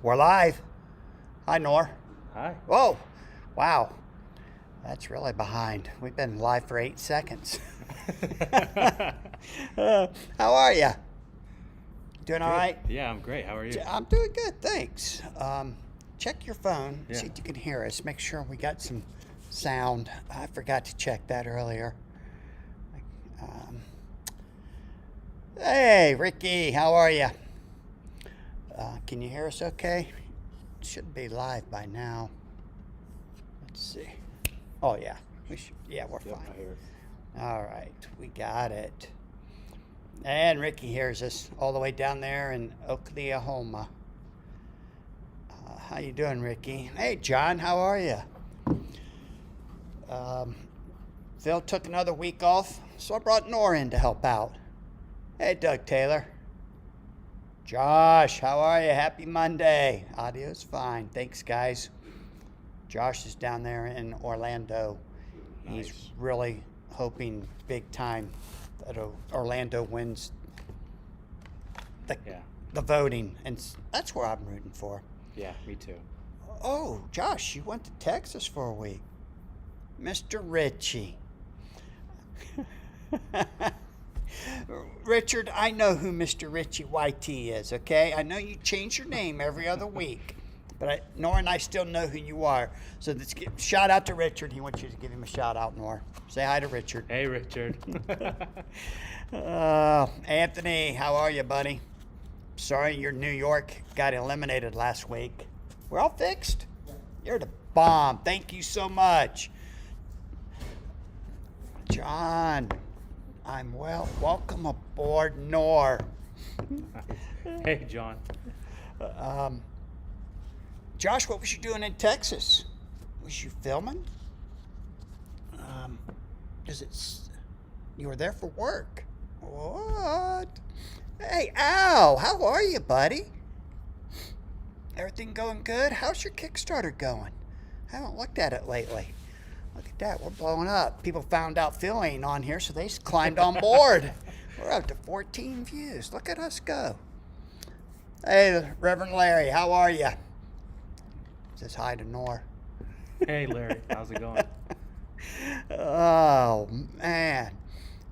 We're live. Hi, Nor. Hi. Whoa. Wow. That's really behind. We've been live for 8 seconds. How are you? Doing all right? Yeah, I'm great. How are you? I'm doing good, thanks. Check your phone, Yeah. see if you can hear us. Make sure we got some sound. I forgot to check that earlier. Hey, Ricky, how are you? Can you hear us okay? Should be live by now. Let's see. Oh, yeah. Yeah, we're Yep, fine. I hear it. All right, we got it. And Ricky hears us all the way down there in Oklahoma. How you doing, Ricky? Hey, John, how are you? Phil took another week off, so I brought Nor in to help out. Hey, Doug Taylor. Josh, how are you? Happy Monday. Audio's fine. Thanks, guys. Josh is down there in Orlando. Nice. He's really hoping big time that Orlando wins the voting, and that's where I'm rooting for. Yeah, me too. Oh, Josh, you went to Texas for a week. Mr. Richie. Richard, I know who Mr. Richie YT is, okay? I know you change your name every other week, but Nora and I still know who you are. So let's shout out to Richard. He wants you to give him a shout out, Nora. Say hi to Richard. Hey, Richard. Anthony, how are you, buddy? Sorry your New York got eliminated last week. We're all fixed? You're the bomb. Thank you so much. John, I'm well. Welcome aboard, Nor. Hey, John. Josh, what was you doing in Texas? Was you filming? You were there for work. What? Hey, Al, how are you, buddy? Everything going good? How's your Kickstarter going? I haven't looked at it lately. Look at that, we're blowing up. People found out Phil ain't on here, so they climbed on board. We're up to 14 views. Look at us go. Hey, Reverend Larry, how are you? Says hi to Nor. Hey, Larry. How's it going? Oh, man.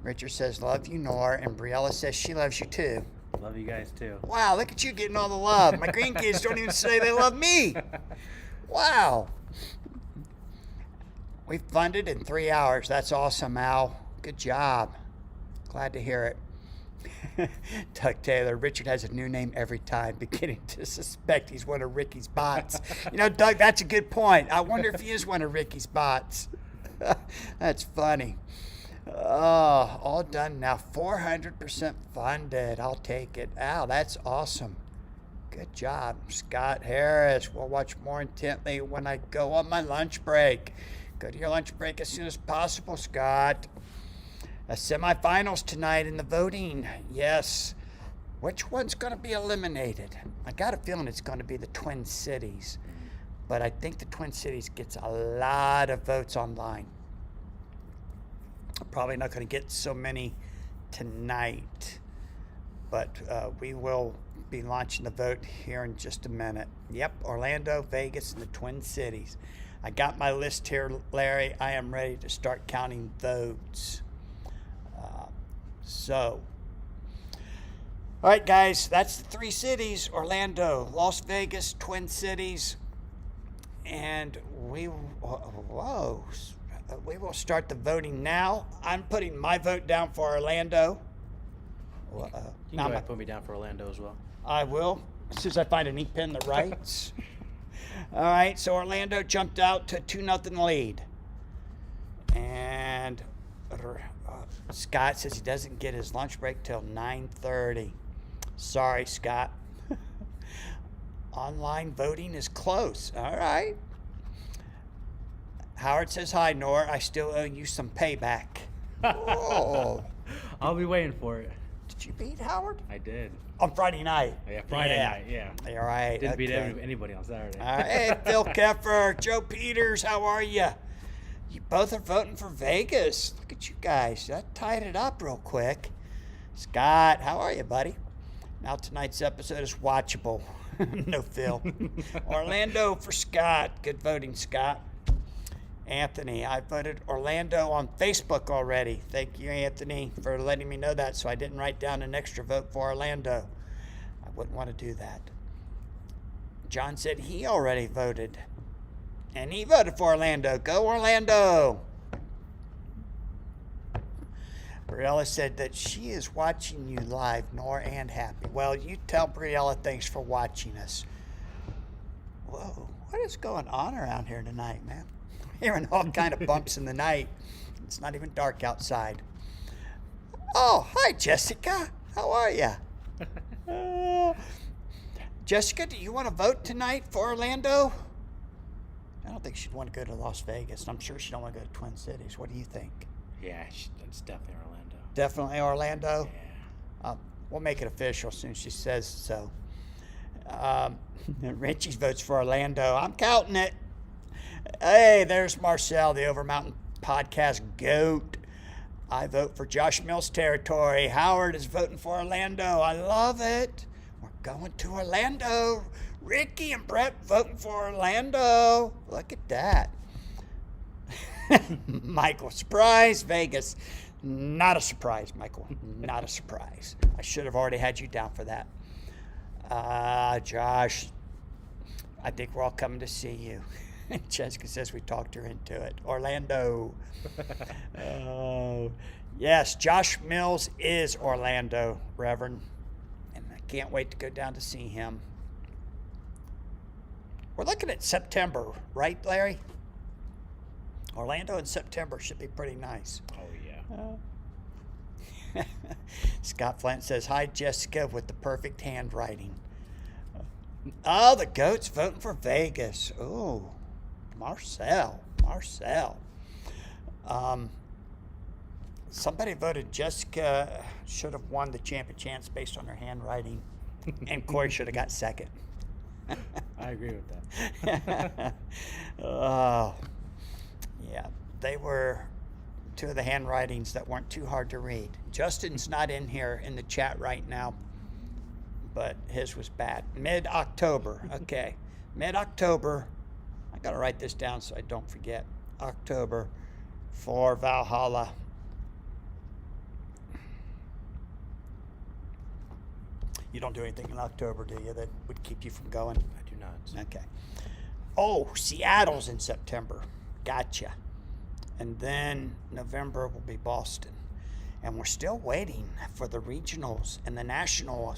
Richard says, love you, Nor. And Briella says she loves you, too. Love you guys, too. Wow, look at you getting all the love. My grandkids don't even say they love me. Wow. We funded in 3 hours. That's awesome, Al. Good job. Glad to hear it. Doug Taylor, Richard has a new name every time, beginning to suspect he's one of Ricky's bots. You know, Doug, that's a good point. I wonder if he is one of Ricky's bots. That's funny. Oh, all done now. 400% funded. I'll take it. Al, that's awesome. Good job. Scott Harris. We'll watch more intently when I go on my lunch break. Go to your lunch break as soon as possible, Scott. Semifinals tonight in the voting. Yes. Which one's going to be eliminated? I got a feeling it's going to be the Twin Cities. But I think the Twin Cities gets a lot of votes online. Probably not going to get so many tonight. But we will be launching the vote here in just a minute. Yep, Orlando, Vegas, and the Twin Cities. I got my list here, Larry. I am ready to start counting votes. All right, guys, that's the 3 cities: Orlando, Las Vegas, Twin Cities, and we will start the voting now. I'm putting my vote down for Orlando. You can go ahead and put me down for Orlando as well. I will, as soon as I find an ink pen that writes. All right, so Orlando jumped out to 2-0 lead. And Scott says he doesn't get his lunch break till 9:30. Sorry, Scott. Online voting is close. All right. Howard says, hi, Nor. I still owe you some payback. Oh. I'll be waiting for it. Did you beat Howard? I did. On Friday night. Yeah, Friday night, yeah. All right. Didn't beat okay. anybody on Saturday. All right. Hey, Phil Keffer, Joe Peters, how are you? You both are voting for Vegas. Look at you guys. That tied it up real quick. Scott, how are you, buddy? Now tonight's episode is watchable. No Phil. Orlando for Scott. Good voting, Scott. Anthony, I voted Orlando on Facebook already. Thank you, Anthony, for letting me know that so I didn't write down an extra vote for Orlando. I wouldn't want to do that. John said he already voted. And he voted for Orlando. Go Orlando! Briella said that she is watching you live, Nor and Happy. Well, you tell Briella thanks for watching us. Whoa, what is going on around here tonight, man? Hearing all kind of bumps in the night. It's not even dark outside. Oh, hi, Jessica. How are you? Jessica, do you want to vote tonight for Orlando? I don't think she'd want to go to Las Vegas. I'm sure she don't want to go to Twin Cities. What do you think? Yeah, it's definitely Orlando. Definitely Orlando? Yeah. We'll make it official as soon as she says so. Richie votes for Orlando. I'm counting it. Hey, there's Marcel, the Over Mountain Podcast GOAT. I vote for Josh Mills territory. Howard is voting for Orlando. I love it. We're going to Orlando. Ricky and Brett voting for Orlando. Look at that. Michael, surprise, Vegas. Not a surprise, Michael. Not a surprise. I should have already had you down for that. Josh, I think we're all coming to see you. Jessica says we talked her into it. Orlando. Yes, Josh Mills is Orlando, Reverend. And I can't wait to go down to see him. We're looking at September, right, Larry? Orlando in September should be pretty nice. Oh, yeah. Scott Flint says, hi, Jessica, with the perfect handwriting. Oh, the GOAT's voting for Vegas. Oh, Marcel. Somebody voted Jessica should have won the champion chance based on her handwriting, and Corey should have got second. I agree with that. Oh, yeah. They were two of the handwritings that weren't too hard to read. Justin's not in here in the chat right now, but his was bad. Mid-October. Okay. Mid-October. I got to write this down so I don't forget. October for Valhalla. You don't do anything in October, do you, that would keep you from going? I do not. Okay. Oh, Seattle's in September. Gotcha. And then November will be Boston. And we're still waiting for the regionals and the national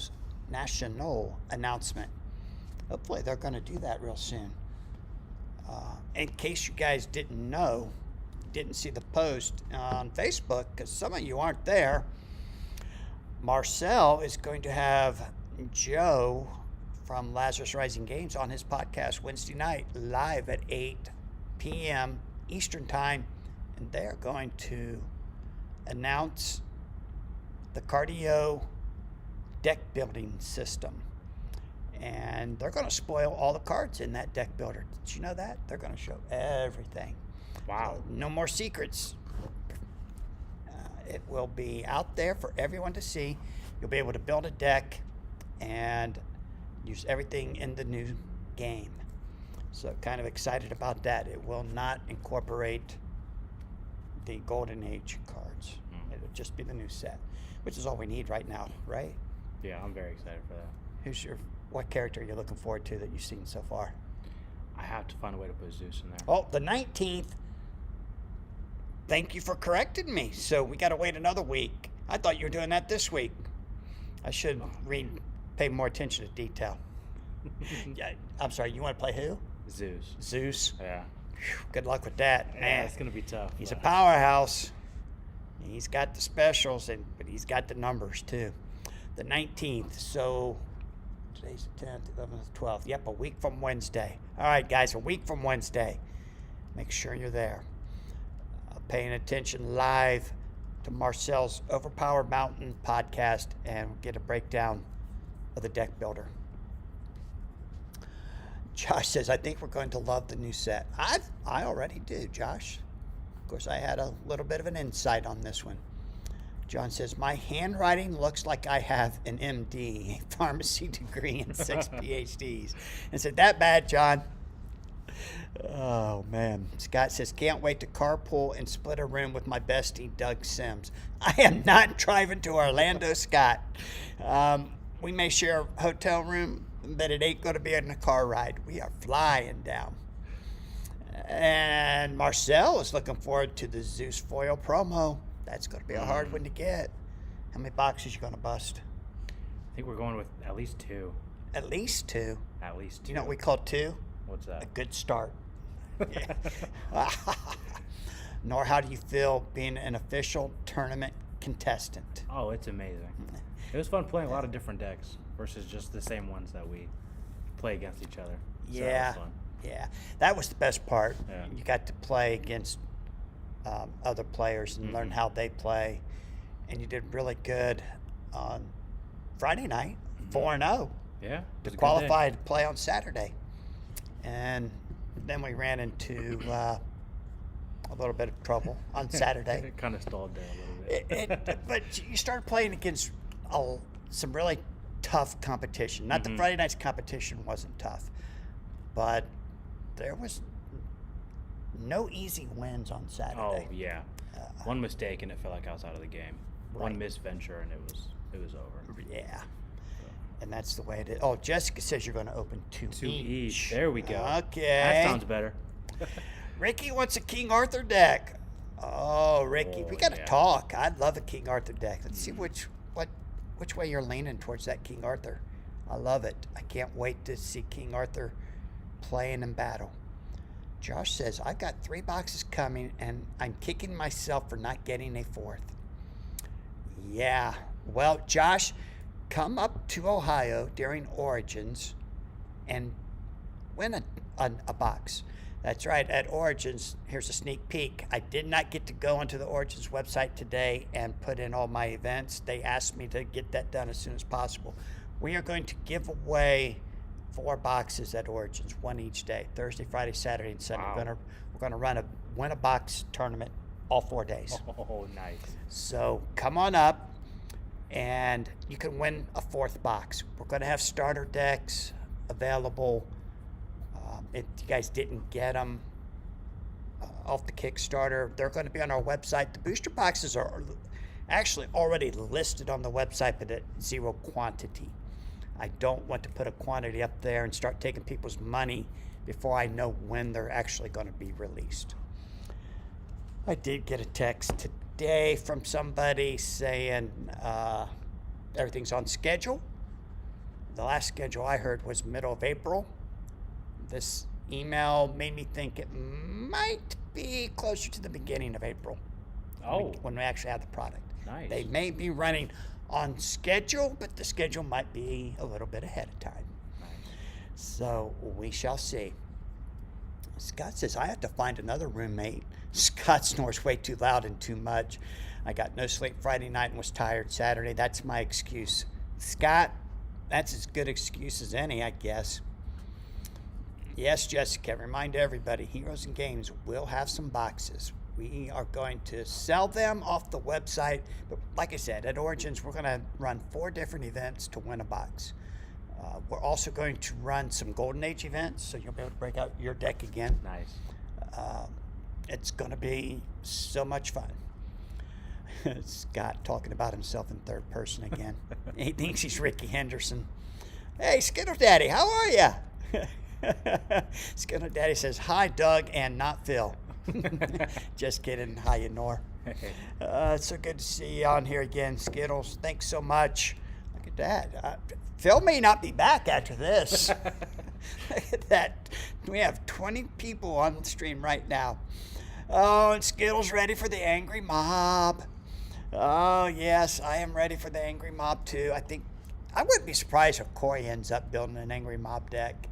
announcement. Hopefully they're going to do that real soon. In case you guys didn't know, didn't see the post on Facebook, because some of you aren't there, Marcel is going to have Joe from Lazarus Rising Games on his podcast Wednesday night, live at 8 p.m. Eastern Time, and they're going to announce the cardio deck building system. And they're going to spoil all the cards in that deck builder. Did you know that? They're going to show everything. Wow. No more secrets. It will be out there for everyone to see. You'll be able to build a deck and use everything in the new game. So kind of excited about that. It will not incorporate the Golden Age cards. It'll just be the new set, which is all we need right now, right? Yeah, I'm very excited for that. What character are you looking forward to that you've seen so far? I have to find a way to put Zeus in there. Oh, the 19th. Thank you for correcting me. So we got to wait another week. I thought you were doing that this week. I should pay more attention to detail. Yeah, I'm sorry, you want to play who? Zeus. Yeah. Whew, good luck with that. Yeah, Man, it's going to be tough. he's a powerhouse. He's got the specials, but he's got the numbers too. The 19th. So today's the 10th, 11th, 12th. Yep, a week from Wednesday. All right, guys, a week from Wednesday. Make sure you're there. Paying attention live to Marcel's Overpower Mountain podcast and get a breakdown of the deck builder. Josh says, I think we're going to love the new set. I already do, Josh. Of course, I had a little bit of an insight on this one. John says, my handwriting looks like I have an MD, a pharmacy degree, and 6 PhDs. And said, that bad, John? Oh, man. Scott says, can't wait to carpool and split a room with my bestie, Doug Sims. I am not driving to Orlando, Scott. We may share a hotel room, but it ain't going to be in a car ride. We are flying down. And Marcel is looking forward to the Zeus foil promo. That's going to be a hard one to get. How many boxes you going to bust? I think we're going with at least 2. At least 2. At least 2. You know what we call 2? What's that? A good start. Nor how do you feel being an official tournament contestant? Oh, it's amazing. It was fun playing a lot of different decks versus just the same ones that we play against each other. So Yeah. that was fun. Yeah. That was the best part. Yeah. You got to play against other players and learn how they play. And you did really good on Friday night, 4-0. Yeah. To qualify to play on Saturday. And then we ran into a little bit of trouble on Saturday. It kind of stalled there a little bit. But you started playing against some really tough competition. Not the Friday night's competition wasn't tough, but there was no easy wins on Saturday. Oh, yeah. One mistake and it felt like I was out of the game. Right. One misventure and it was over. Yeah. And that's the way it is. Oh, Jessica says you're going to open 2 each. There we go. Okay. That sounds better. Ricky wants a King Arthur deck. Oh, Ricky, we got to talk. I'd love a King Arthur deck. Let's see which way you're leaning towards that King Arthur. I love it. I can't wait to see King Arthur playing in battle. Josh says, I've got 3 boxes coming, and I'm kicking myself for not getting a 4th. Yeah. Well, Josh, come up to Ohio during Origins and win a box. That's right. At Origins, here's a sneak peek. I did not get to go onto the Origins website today and put in all my events. They asked me to get that done as soon as possible. We are going to give away 4 boxes at Origins, 1 each day, Thursday, Friday, Saturday, and Sunday. Wow. We're gonna run win a box tournament all 4 days. Oh, nice. So come on up, and you can win a 4th box. We're gonna have starter decks available. If you guys didn't get them off the Kickstarter, they're going to be on our website. The booster boxes are actually already listed on the website, but at 0 quantity. I don't want to put a quantity up there and start taking people's money before I know when they're actually going to be released. I did get a text today from somebody saying everything's on schedule. The last schedule I heard was middle of April. This email made me think it might be closer to the beginning of April. Oh. When we actually have the product. Nice. They may be running on schedule, but the schedule might be a little bit ahead of time. Nice. So we shall see. Scott says, I have to find another roommate. Scott snores way too loud and too much. I got no sleep Friday night and was tired Saturday. That's my excuse. Scott, that's as good excuse as any, I guess. Yes, Jessica, remind everybody, Heroes and Games will have some boxes. We are going to sell them off the website. But like I said, at Origins, we're going to run 4 different events to win a box. We're also going to run some Golden Age events, so you'll be able to break out your deck again. Nice. It's going to be so much fun. Scott talking about himself in 3rd person again. He thinks he's Ricky Henderson. Hey, Skittle Daddy, how are you? Skittle Daddy says, hi, Doug, and not Phil. Just kidding. Hi, Nor. It's so good to see you on here again, Skittles. Thanks so much. Look at that. Phil may not be back after this. Look at that. We have 20 people on the stream right now. Oh, and Skittles ready for the angry mob. Oh, yes, I am ready for the angry mob, too. I wouldn't be surprised if Corey ends up building an angry mob deck.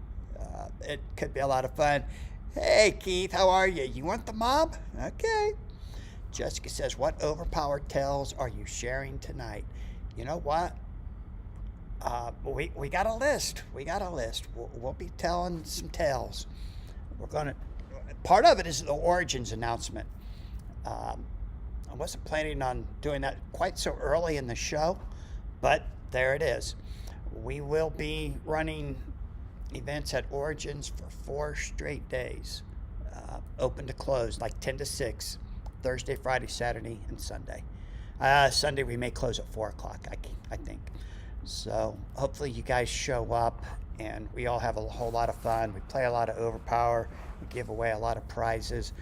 It could be a lot of fun. Hey, Keith, how are you? You want the mob? Okay. Jessica says, what Overpower tales are you sharing tonight? You know what? We got a list. We'll be telling some tales. Part of it is the Origins announcement. wasn't planning on doing that quite so early in the show, but there it is. We will be running events at Origins for 4 straight days, open to close, like 10 to 6, Thursday, Friday, Saturday, and Sunday. Sunday we may close at 4 o'clock, I think. So hopefully you guys show up and we all have a whole lot of fun. We play a lot of Overpower. We give away a lot of prizes.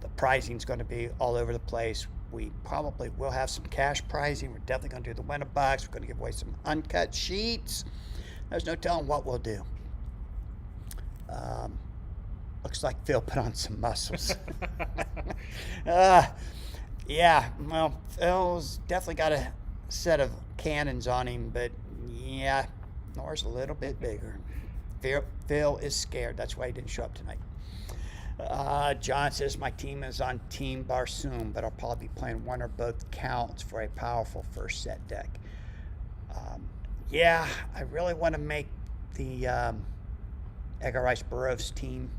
The prizing is going to be all over the place. We probably will have some cash prizing. We're definitely going to do the winner box. We're going to give away some uncut sheets. There's no telling what we'll do. Looks like Phil put on some muscles. Yeah, well, Phil's definitely got a set of cannons on him, but yeah, Nora's a little bit bigger. Phil is scared. That's why he didn't show up tonight. John says, my team is on Team Barsoom, but I'll probably be playing one or both counts for a powerful first set deck. Yeah, I really want to make the Edgar Rice Burroughs team,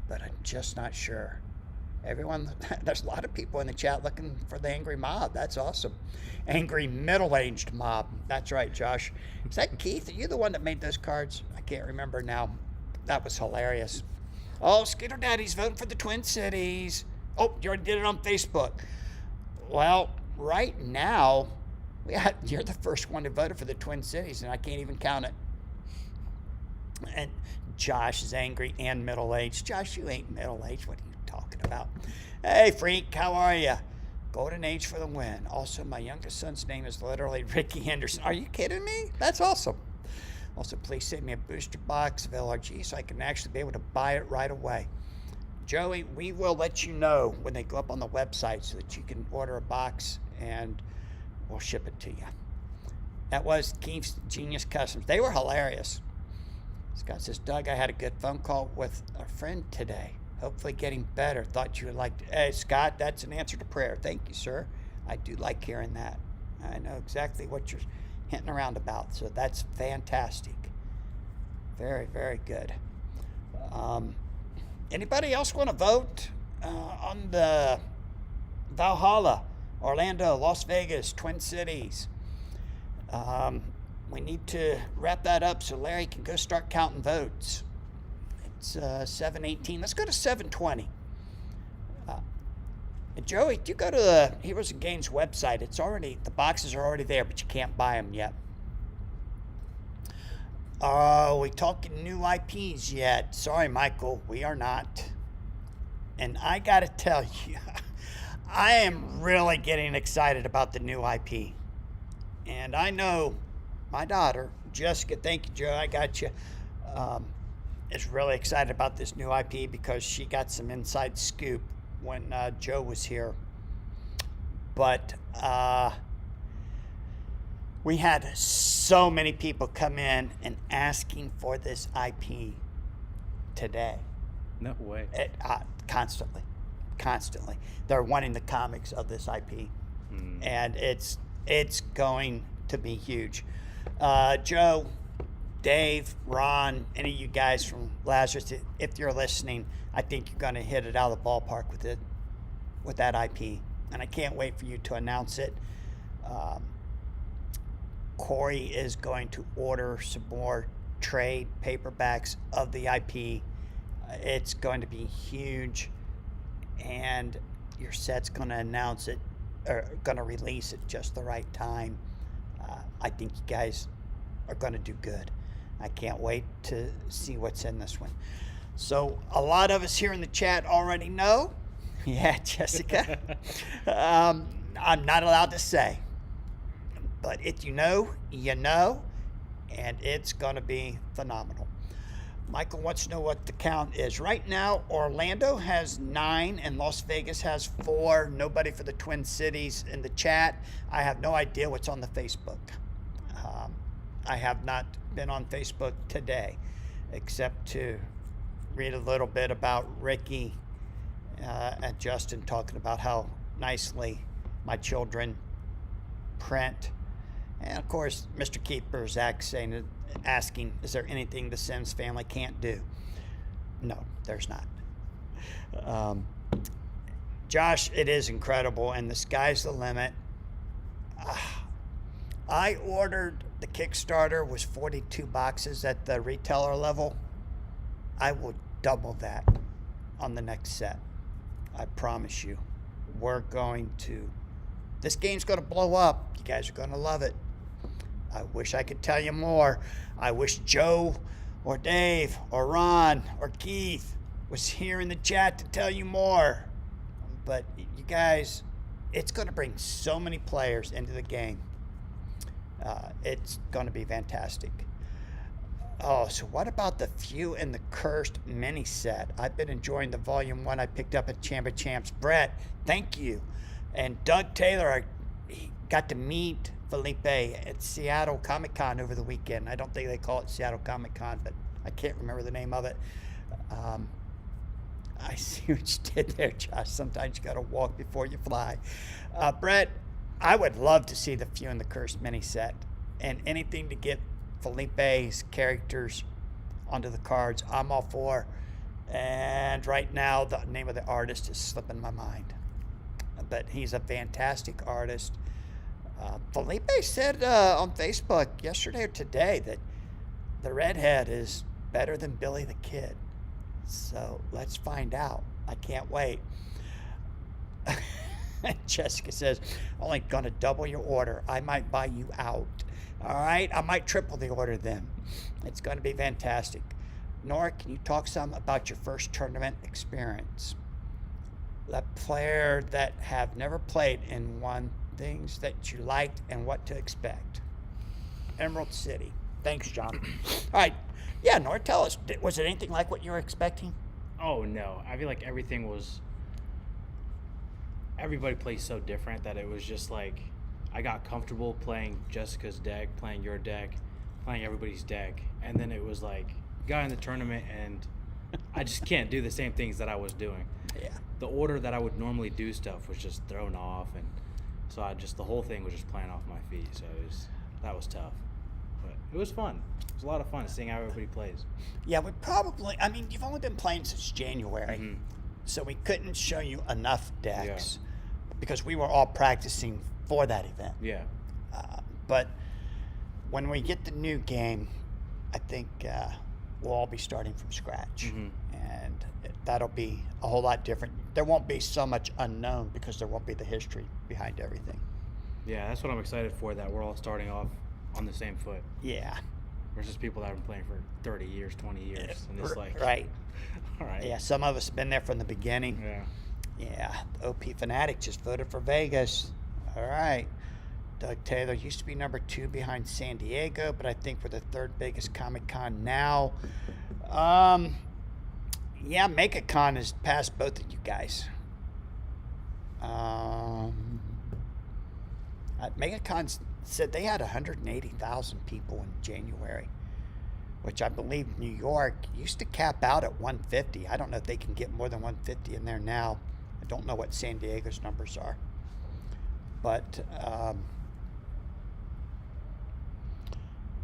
but I'm just not sure. There's a lot of people in the chat looking for the Angry Mob. That's awesome. Angry middle-aged mob. That's right, Josh. Is that Keith? Are you the one that made those cards? I can't remember now. That was hilarious. Oh, Skitter Daddy's voting for the Twin Cities. Oh, you already did it on Facebook. Well, right now, you're the first one to vote for the Twin Cities, and I can't even count it. And Josh is angry and middle-aged. Josh, you ain't middle-aged. What are you talking about? Hey, Freak, how are you? Golden Age for the win. Also, my youngest son's name is literally Ricky Henderson. Are you kidding me? That's awesome. Also, please send me a booster box of LRG so I can actually be able to buy it right away. Joey, we will let you know when they go up on the website so that you can order a box and we'll ship it to you. That was Keith's Genius Customs. They were hilarious. Scott says, Doug, I had a good phone call with a friend today. Hopefully getting better. Thought you would like to. Hey, Scott, that's an answer to prayer. Thank you, sir. I do like hearing that. I know exactly what you're hinting around about, so that's fantastic. Very, very good. Anybody else want to vote on the Valhalla, Orlando, Las Vegas, Twin Cities? We need to wrap that up so Larry can go start counting votes. It's 7:18. Let's go to 7:20. Joey, do you go to the Heroes and Games website? The boxes are already there, but you can't buy them yet. Are we talking new IPs yet? Sorry, Michael, we are not. And I got to tell you, I am really getting excited about the new IP. And I know my daughter, Jessica, thank you, Joe, I got you, is really excited about this new IP because she got some inside scoop when Joe was here. But we had so many people come in and asking for this IP today. No way. Constantly. They're wanting the comics of this IP. And it's going to be huge. Joe, Dave, Ron, any of you guys from Lazarus, if you're listening, I think you're going to hit it out of the ballpark with that IP. And I can't wait for you to announce it. Corey is going to order some more trade paperbacks of the IP. It's going to be huge. And your set's going to announce it, or going to release at just the right time. I think you guys are going to do good. I can't wait to see what's in this one. So a lot of us here in the chat already know. Yeah, Jessica. I'm not allowed to say. But if you know, you know. And it's going to be phenomenal. Michael wants to know what the count is. Right now, Orlando has 9 and Las Vegas has 4. Nobody for the Twin Cities in the chat. I have no idea what's on the Facebook. I have not been on Facebook today, except to read a little bit about Ricky and Justin talking about how nicely my children print. And of course, Mr. Keith Berzak asking, is there anything the Sims family can't do? No, there's not. Josh, it is incredible, and the sky's the limit. I ordered the Kickstarter was 42 boxes at the retailer level. I will double that on the next set. I promise you. This game's going to blow up. You guys are going to love it. I wish I could tell you more. I wish Joe or Dave or Ron or Keith was here in the chat to tell you more. But you guys, it's going to bring so many players into the game. It's going to be fantastic. Oh, so what about the Few and the Cursed mini set? I've been enjoying the Volume 1 I picked up at Chamber Champs. Brett, thank you. And Doug Taylor, he got to meet Felipe at Seattle Comic-Con over the weekend. I don't think they call it Seattle Comic-Con, but I can't remember the name of it. I see what you did there, Josh. Sometimes you got to walk before you fly. Brett, I would love to see the Few and the Cursed mini set. And anything to get Felipe's characters onto the cards, I'm all for. And right now, the name of the artist is slipping my mind. But he's a fantastic artist. Felipe said on Facebook yesterday or today that the redhead is better than Billy the Kid. So let's find out. I can't wait. Jessica says, only going to double your order. I might buy you out. All right? I might triple the order then. It's going to be fantastic. Nora, can you talk some about your first tournament experience? The player that have never played and won, things that you liked and what to expect. Emerald City. Thanks, John. All right. Yeah, Nora, tell us. Was it anything like what you were expecting? Oh, no. I feel like everybody plays so different that it was just like I got comfortable playing Jessica's deck, playing your deck, playing everybody's deck. And then it was like, got in the tournament and I just can't do the same things that I was doing. Yeah. The order that I would normally do stuff was just thrown off, and so the whole thing was just playing off my feet. So that was tough, but it was fun. It was a lot of fun seeing how everybody plays. Yeah, you've only been playing since January, so we couldn't show you enough decks because we were all practicing for that event. Yeah. But when we get the new game, I think we'll all be starting from scratch, and that'll be a whole lot different. There won't be so much unknown because there won't be the history behind everything. Yeah, that's what I'm excited for, that we're all starting off on the same foot. Yeah. Versus people that have been playing for 30 years, 20 years. And it's like... Right. All right. Yeah, some of us have been there from the beginning. Yeah. Yeah, OP Fanatic just voted for Vegas. All right. Doug Taylor used to be number 2 behind San Diego, but I think we're the 3rd biggest Comic-Con now. Yeah, MegaCon has passed both of you guys. MegaCon said they had 180,000 people in January, which I believe New York used to cap out at 150. I don't know if they can get more than 150 in there now. I don't know what San Diego's numbers are. But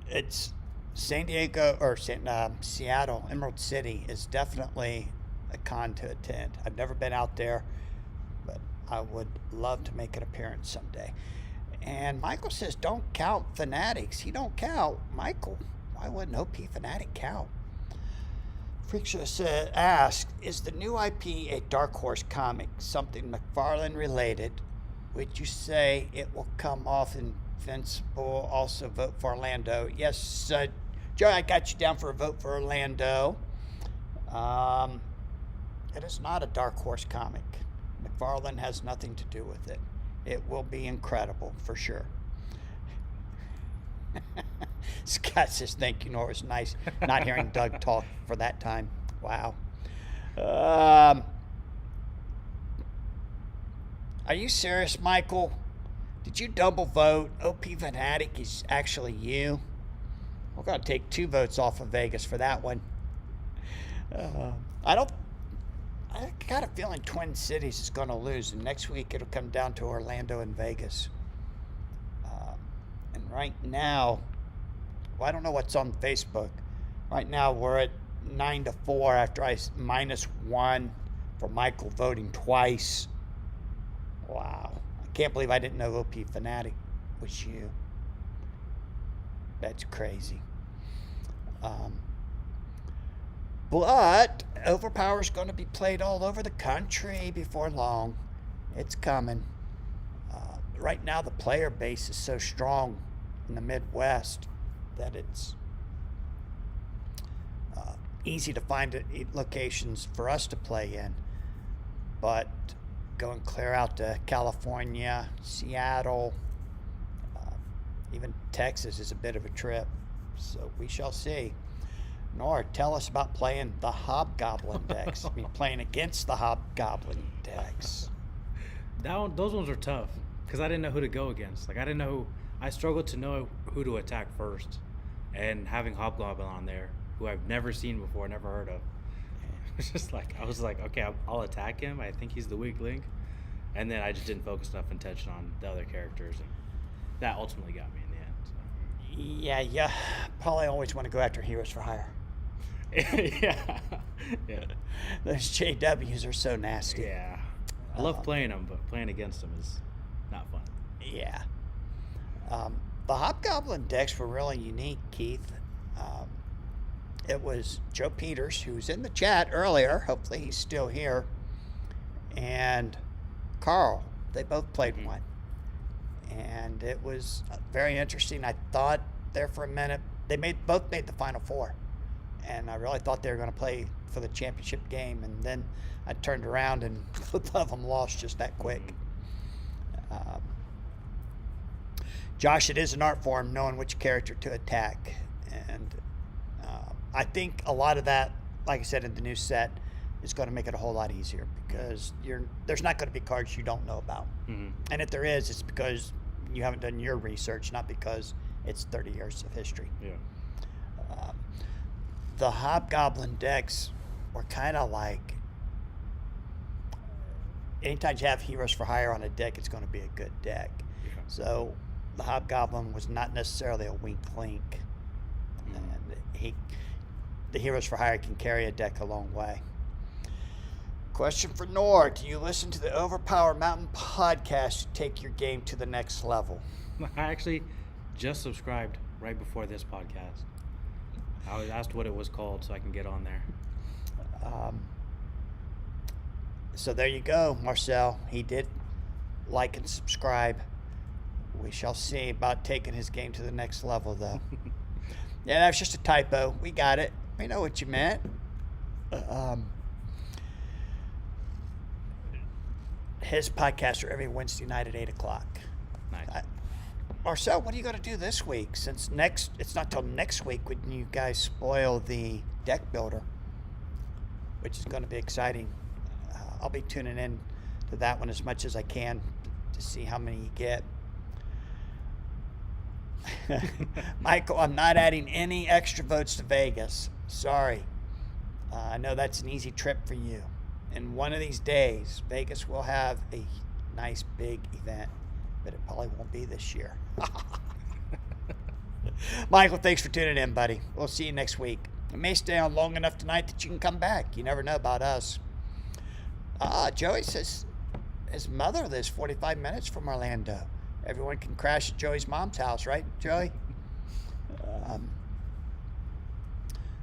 it's San Diego or Seattle, Emerald City is definitely a con to attend. I've never been out there, but I would love to make an appearance someday. And Michael says, don't count Fanatics. He don't count. Michael, why wouldn't OP Fanatic count? Freakshow asked, is the new IP a Dark Horse comic, something McFarlane related? Would you say it will come off Invincible? Also vote for Orlando. Yes, Joe, I got you down for a vote for Orlando. It is not a Dark Horse comic. McFarlane has nothing to do with it. It will be incredible, for sure. Scott says, thank you, Nora. It was nice not hearing Doug talk for that time. Wow. Are you serious, Michael? Did you double vote? OP Fanatic is actually you. We're going to take 2 votes off of Vegas for that one. I got a feeling Twin Cities is going to lose, and next week it'll come down to Orlando and Vegas. And right now, well, I don't know what's on Facebook. Right now we're at 9-4 after I -1 for Michael voting twice. Wow. I can't believe I didn't know OP Fanatic was you. That's crazy. But Overpower is going to be played all over the country before long. It's coming. Right now, the player base is so strong in the Midwest that it's easy to find locations for us to play in. But going clear out to California, Seattle, even Texas is a bit of a trip. So we shall see. Nor, tell us about playing the Hobgoblin decks. I mean, playing against the Hobgoblin decks. Those ones were tough because I didn't know who to go against. Like, I struggled to know who to attack first. And having Hobgoblin on there, who I've never seen before, never heard of, it's just like, I was like, okay, I'll attack him. I think he's the weak link. And then I just didn't focus enough attention on the other characters. And that ultimately got me in the end. So. Yeah. Probably always want to go after Heroes for Hire. yeah. Those JWs are so nasty. Yeah. I love playing them, but playing against them is not fun. Yeah. The Hobgoblin decks were really unique, Keith. It was Joe Peters, who was in the chat earlier. Hopefully he's still here. And Carl. They both played one. And it was very interesting. I thought there for a minute. They both made the Final Four. And I really thought they were going to play for the championship game. And then I turned around and both of them lost just that quick. Josh, it is an art form knowing which character to attack. And I think a lot of that, like I said in the new set, is going to make it a whole lot easier because there's not going to be cards you don't know about. Mm-hmm. And if there is, it's because you haven't done your research, not because it's 30 years of history. Yeah. The Hobgoblin decks were kind of like, anytime you have Heroes for Hire on a deck, it's going to be a good deck. Yeah. So the Hobgoblin was not necessarily a weak link. And the Heroes for Hire can carry a deck a long way. Question for Nor. Do you listen to the Overpower Mountain podcast to take your game to the next level? I actually just subscribed right before this podcast. I was asked what it was called so I can get on there. So there you go, Marcel. He did like and subscribe. We shall see about taking his game to the next level, though. Yeah, that was just a typo. We got it. We know what you meant. His podcasts are every Wednesday night at 8 o'clock. Nice. Marcel, what are you going to do this week? Since it's not till next week when you guys spoil the deck builder, which is going to be exciting. I'll be tuning in to that one as much as I can to see how many you get. Michael, I'm not adding any extra votes to Vegas. Sorry. I know that's an easy trip for you. And one of these days, Vegas will have a nice big event, but it probably won't be this year. Michael, thanks for tuning in, buddy. We'll see you next week. I may stay on long enough tonight that you can come back. You never know about us. Joey says his mother lives 45 minutes from Orlando. Everyone can crash at Joey's mom's house, right, Joey?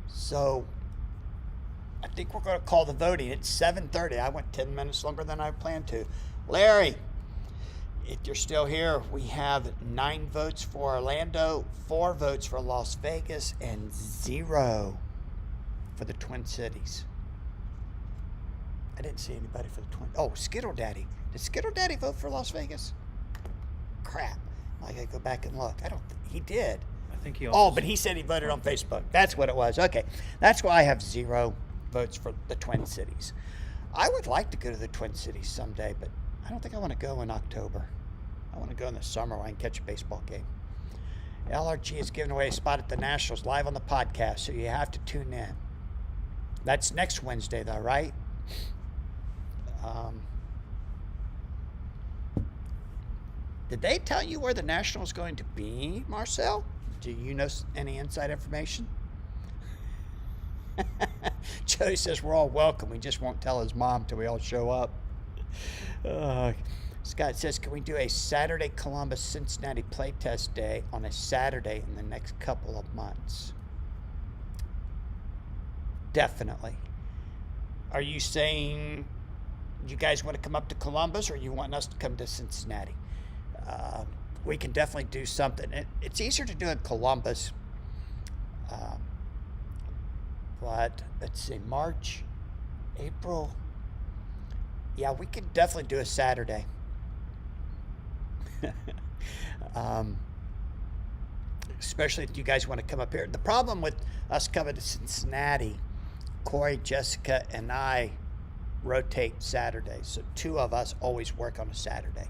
So I think we're going to call the voting. It's 7:30. I went 10 minutes longer than I planned to. Larry, if you're still here, we have 9 votes for Orlando, 4 votes for Las Vegas, and 0 for the Twin Cities. I didn't see anybody for the Twin. Oh, Skittle Daddy. Did Skittle Daddy vote for Las Vegas? Crap. I got to go back and look. He did. I think he also. Oh, but he said he voted on Facebook. That's what it was. Okay. That's why I have 0 votes for the Twin Cities. I would like to go to the Twin Cities someday, but I don't think I want to go in October. I want to go in the summer where I can catch a baseball game. LRG is giving away a spot at the Nationals live on the podcast, so you have to tune in. That's next Wednesday, though, right? Did they tell you where the Nationals going to be, Marcel? Do you know any inside information? Joey says we're all welcome. We just won't tell his mom till we all show up. Scott says, can we do a Saturday Columbus Cincinnati playtest day on a Saturday in the next couple of months? Definitely. Are you saying you guys want to come up to Columbus, or you want us to come to Cincinnati? We can definitely do something. It's easier to do in Columbus. But let's see, March, April. Yeah, we could definitely do a Saturday. Especially if you guys want to come up here. The problem with us coming to Cincinnati, Corey, Jessica, and I rotate Saturdays. So 2 of us always work on a Saturday.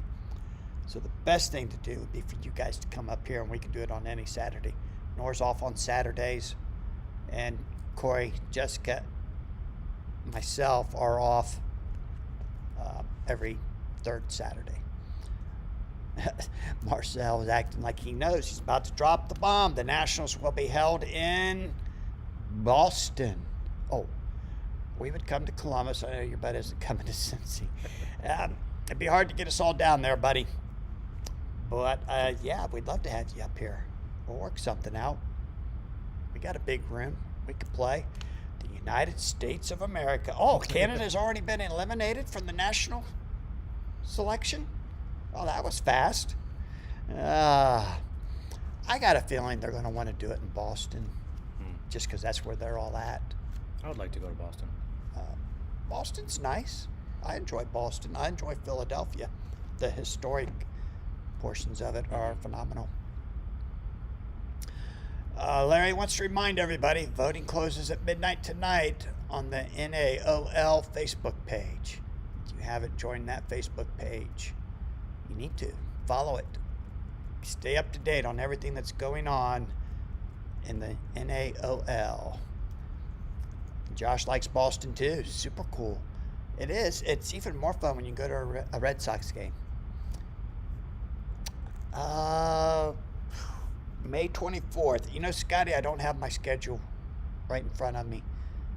So the best thing to do would be for you guys to come up here, and we can do it on any Saturday. Nora's off on Saturdays, and Corey, Jessica, myself are off every 3rd Saturday. Marcel is acting like he knows. He's about to drop the bomb. The Nationals will be held in Boston. Oh, we would come to Columbus. I know your buddy isn't coming to Cincy. It'd be hard to get us all down there, buddy. But, yeah, we'd love to have you up here. We'll work something out. We got a big room. We could play. The United States of America. Oh, Canada's already been eliminated from the national selection? Oh, that was fast. I got a feeling they're going to want to do it in Boston, just because that's where they're all at. I would like to go to Boston. Boston's nice. I enjoy Boston. I enjoy Philadelphia. The historic portions of it are phenomenal. Larry wants to remind everybody, voting closes at midnight tonight on the NAOL Facebook page. If you haven't joined that Facebook page, you need to follow it. Stay up to date on everything that's going on in the NAOL. Josh likes Boston too. Super cool. It is. It's even more fun when you go to a Red Sox game. May 24th. You know, Scotty, I don't have my schedule right in front of me.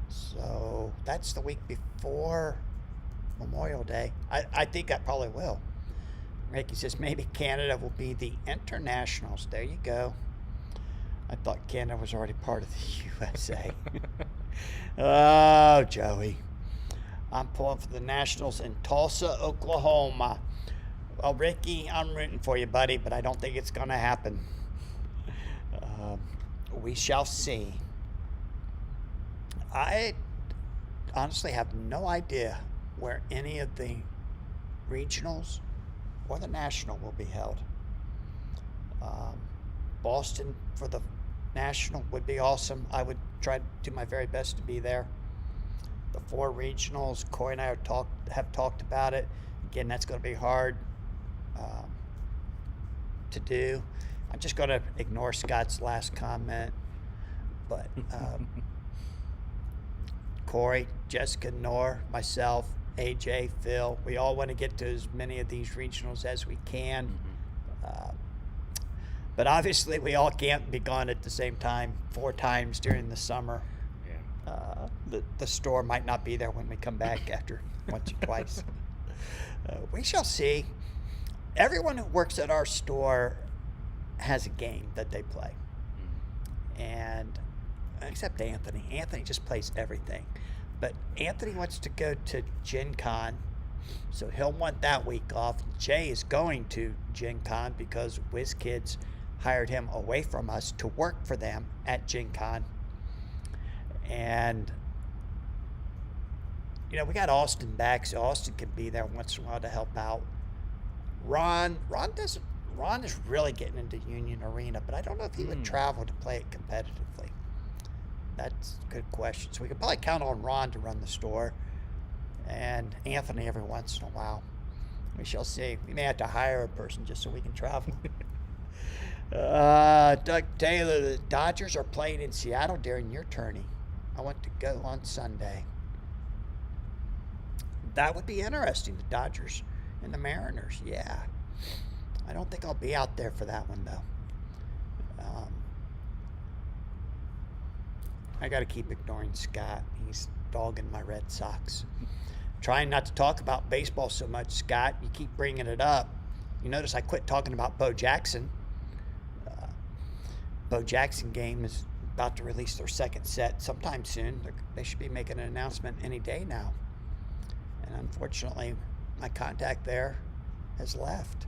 So that's the week before Memorial Day. I think I probably will. Ricky says maybe Canada will be the internationals. There you go. I thought Canada was already part of the USA. Oh, Joey. I'm pulling for the Nationals in Tulsa, Oklahoma. Well, Ricky, I'm rooting for you, buddy, but I don't think it's going to happen. We shall see. I honestly have no idea where any of the regionals or the national will be held. Boston for the national would be awesome. I would try to do my very best to be there. The 4 regionals, Corey and I have talked about it. Again, that's going to be hard to do. I'm just going to ignore Scott's last comment. But Corey, Jessica, Nor, myself, AJ, Phil, we all want to get to as many of these regionals as we can. But obviously we all can't be gone at the same time 4 times during the summer. Yeah. The store might not be there when we come back after once or twice. We shall see. Everyone who works at our store has a game that they play. And except Anthony. Anthony just plays everything. But Anthony wants to go to Gen Con, so he'll want that week off. Jay is going to Gen Con because WizKids hired him away from us to work for them at Gen Con. And, you know, we got Austin back, so Austin can be there once in a while to help out. Ron is really getting into Union Arena, but I don't know if he would travel to play it competitively. That's a good question. So we could probably count on Ron to run the store, and Anthony every once in a while. We shall see. We may have to hire a person just so we can travel. Doug Taylor, the Dodgers are playing in Seattle during your tourney. I want to go on Sunday. That would be interesting, the Dodgers and the Mariners, yeah. I don't think I'll be out there for that one, though. I got to keep ignoring Scott. He's dogging my Red Sox. trying not to talk about baseball so much, Scott. You keep bringing it up. You notice I quit talking about Bo Jackson. Bo Jackson game is about to release their second set sometime soon. They should be making an announcement any day now. And unfortunately, my contact there has left.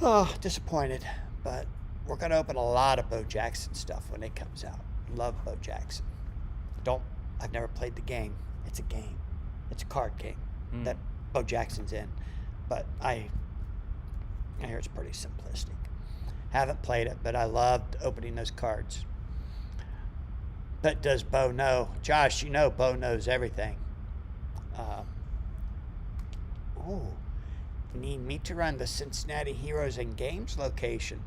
Oh, disappointed. But we're going to open a lot of Bo Jackson stuff when it comes out. Love Bo Jackson. I've never played the game. It's a game. It's a card game that Bo Jackson's in. But I hear it's pretty simplistic. Haven't played it, but I loved opening those cards. But does Bo know? Josh, you know Bo knows everything. Need me to run the Cincinnati Heroes and Games location.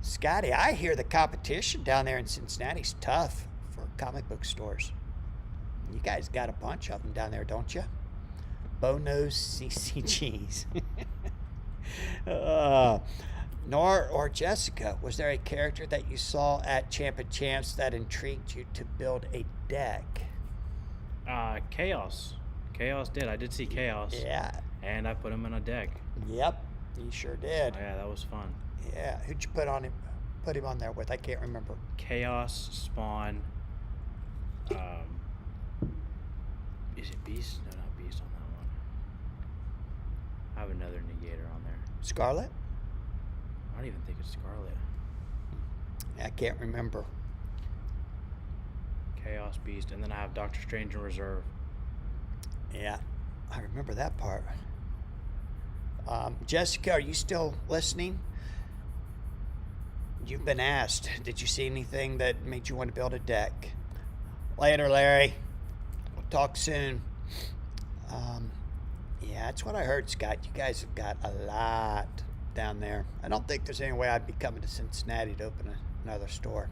Scotty, I hear the competition down there in Cincinnati's tough for comic book stores. You guys got a bunch of them down there, don't you? Bo knows CCGs. Nora or Jessica, was there a character that you saw at Champ and Champs that intrigued you to build a deck? Chaos. Chaos did. I did see Chaos. Yeah. And I put him in a deck. Yep, you sure did. Oh, yeah, that was fun. Yeah, who'd you put him on there with? I can't remember. Chaos, Spawn. Is it Beast? No, not Beast on that one. I have another negator on there. Scarlet? I don't even think it's Scarlet. I can't remember. Chaos, Beast, and then I have Doctor Strange in reserve. Yeah, I remember that part. Jessica, are you still listening? You've been asked. Did you see anything that made you want to build a deck? Later, Larry. We'll talk soon. Yeah, that's what I heard, Scott. You guys have got a lot down there. I don't think there's any way I'd be coming to Cincinnati to open another store.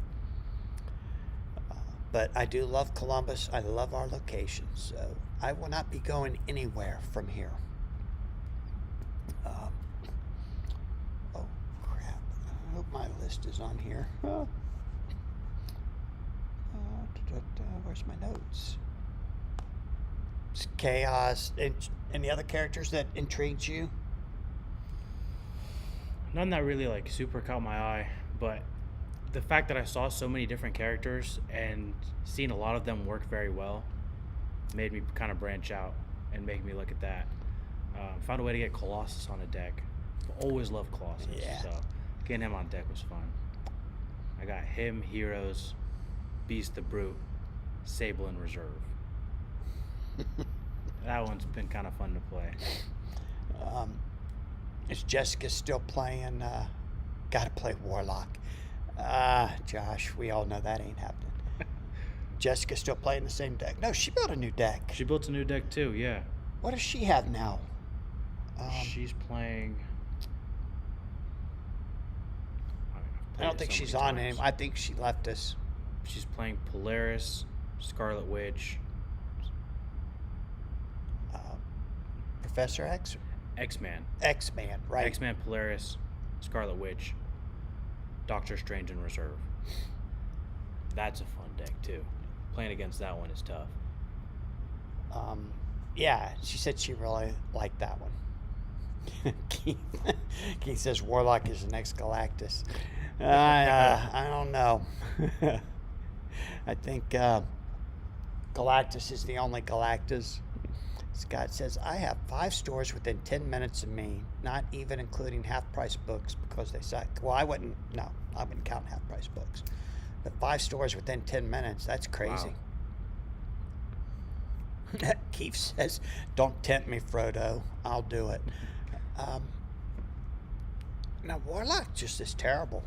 But I do love Columbus. I love our location. So I will not be going anywhere from here. Oh, crap. I hope my list is on here. Where's my notes? It's Chaos. Any other characters that intrigued you? None that really like super caught my eye, but the fact that I saw so many different characters and seeing a lot of them work very well made me kind of branch out and make me look at that. Found a way to get Colossus on a deck. Always loved Colossus, so getting him on deck was fun. I got him, Heroes, Beast the Brute, Sable in reserve. That one's been kind of fun to play. Is Jessica still playing? Gotta play Warlock. Josh, we all know that ain't happening. Jessica still playing the same deck? No, she built a new deck. She built a new deck too, yeah. What does she have now? She's playing. I don't think she's on anymore. I think she left us. She's playing Polaris, Scarlet Witch, Professor X? X-Man. X-Man, right. X-Man, Polaris, Scarlet Witch, Doctor Strange in reserve. That's a fun deck too. Playing against that one is tough. Yeah, she said she really liked that one. Keith says Warlock is the next Galactus. I don't know. I think Galactus is the only Galactus. Scott says, I have 5 stores within 10 minutes of me, not even including half-price books because they suck. Well, I wouldn't count half-price books. But 5 stores within 10 minutes, that's crazy. Wow. Keith says, don't tempt me, Frodo. I'll do it. Now, Warlock just is terrible.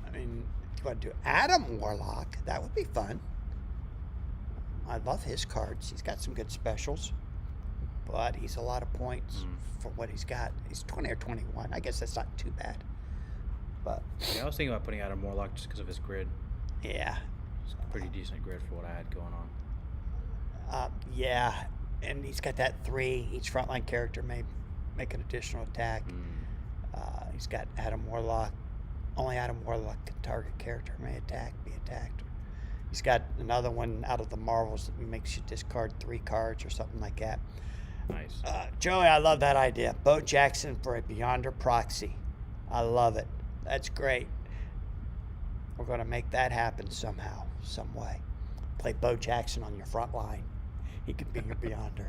I mean, if you want to do Adam Warlock, that would be fun. I love his cards. He's got some good specials. But he's a lot of points for what he's got. He's 20 or 21. I guess that's not too bad. But yeah, I was thinking about putting Adam Warlock just because of his grid. Yeah. It's a pretty decent grid for what I had going on. Yeah, and he's got that 3. Each frontline character may make an additional attack. He's got Adam Warlock. Only Adam Warlock target character may be attacked. He's got another one out of the Marvels that makes you discard 3 cards or something like that. Nice. Joey, I love that idea. Bo Jackson for a Beyonder proxy. I love it. That's great. We're going to make that happen somehow, some way. Play Bo Jackson on your front line. He could be your Beyonder.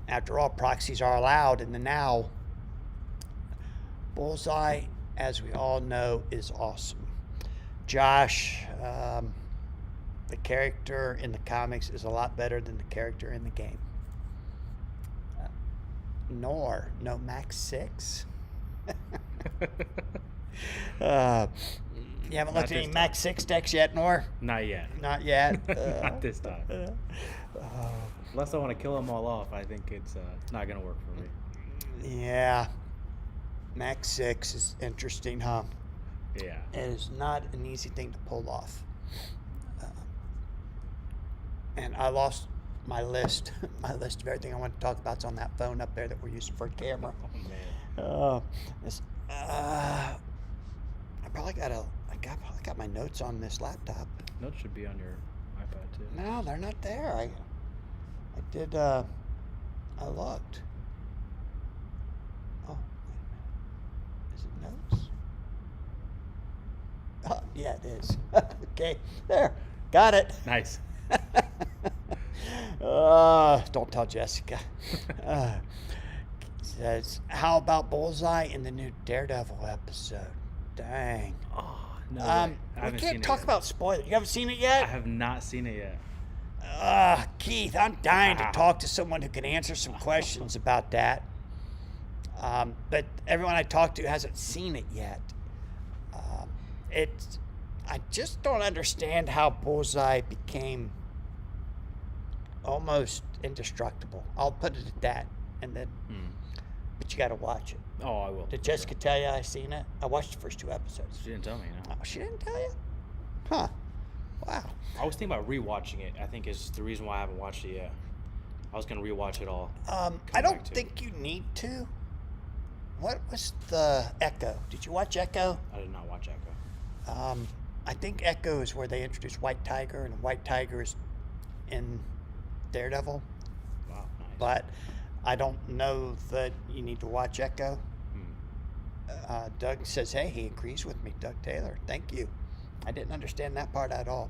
After all, proxies are allowed in the now. Bullseye, as we all know, is awesome. Josh, the character in the comics is a lot better than the character in the game. No Max 6. You haven't looked at any Max 6 decks yet, Nor? Not yet. Not yet. Not this time. Unless I want to kill them all off, I think it's not going to work for me. Yeah. Max 6 is interesting, huh? Yeah. It is not an easy thing to pull off. And I lost my list. My list of everything I want to talk about is on that phone up there that we're using for a camera. Oh, man. I probably got my notes on this laptop. Notes should be on your iPad, too. No, they're not there. I looked. Oh, wait a minute. Is it notes? Oh, yeah, it is. Okay, there. Got it. Nice. Don't tell Jessica. Says, how about Bullseye in the new Daredevil episode? Dang. Oh, no. We can't talk about spoilers. You haven't seen it yet? I have not seen it yet. Keith, I'm dying to talk to someone who can answer some questions about that. But everyone I talk to hasn't seen it yet. I just don't understand how Bullseye became almost indestructible. I'll put it at that. And then, but you got to watch it. Oh, I will. Did Jessica tell you I seen it? I watched the first 2 episodes. She didn't tell me, no. Oh, she didn't tell you? Huh. Wow. I was thinking about rewatching it. I think is the reason why I haven't watched it yet. I was going to rewatch it all. I don't think you need to. What was the Echo? Did you watch Echo? I did not watch Echo. I think Echo is where they introduced White Tiger, and White Tiger is in Daredevil. Wow, nice. But I don't know that you need to watch Echo. Doug says, hey, he agrees with me, Doug Taylor. Thank you. I didn't understand that part at all.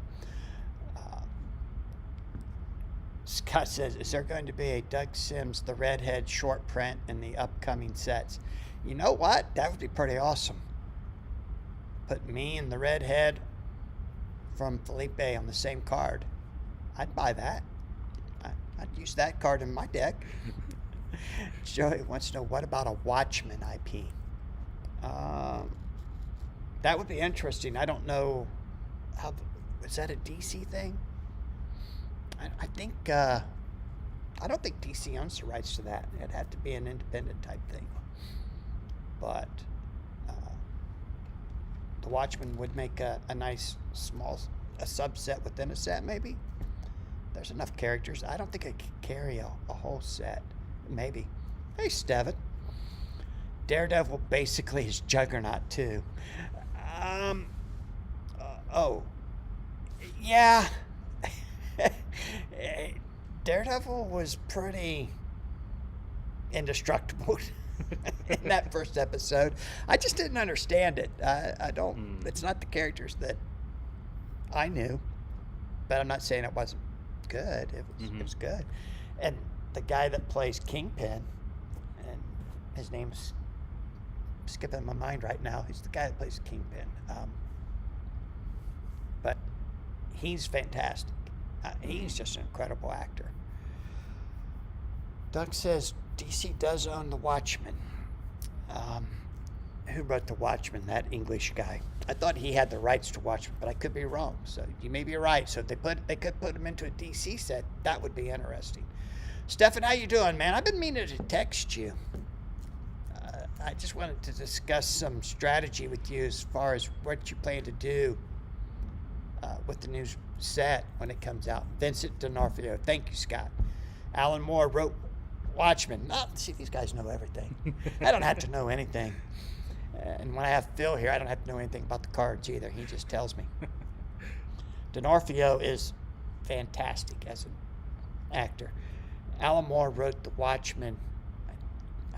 Scott says, is there going to be a Doug Sims, the Redhead short print in the upcoming sets? You know what? That would be pretty awesome. Put me and the Redhead from Felipe on the same card. I'd buy that. I'd use that card in my deck. Joey wants to know, what about a Watchmen IP? That would be interesting. I don't know how. Is that a DC thing? I think. I don't think DC owns the rights to that. It'd have to be an independent type thing. But the Watchmen would make a nice small subset within a set, maybe. There's enough characters. I don't think I could carry a whole set. Maybe. Hey, Steven. Daredevil basically is Juggernaut too. Yeah. Daredevil was pretty indestructible in that first episode. I just didn't understand it. I don't. It's not the characters that I knew, but I'm not saying it wasn't good. It was good. And the guy that plays Kingpin, and his name's skipping my mind right now. He's the guy that plays Kingpin. But he's fantastic. He's just an incredible actor. Doug says DC does own the Watchmen. Who wrote the Watchmen? That English guy. I thought he had the rights to Watchmen, but I could be wrong. So you may be right. So if they could put him into a DC set, that would be interesting. Stefan, how you doing, man? I've been meaning to text you. I just wanted to discuss some strategy with you as far as what you plan to do with the new set when it comes out. Vincent D'Onofrio. Thank you, Scott. Alan Moore wrote Watchmen. See, these guys know everything. I don't have to know anything. And when I have Phil here, I don't have to know anything about the cards either. He just tells me. D'Onofrio is fantastic as an actor. Alan Moore wrote The Watchmen.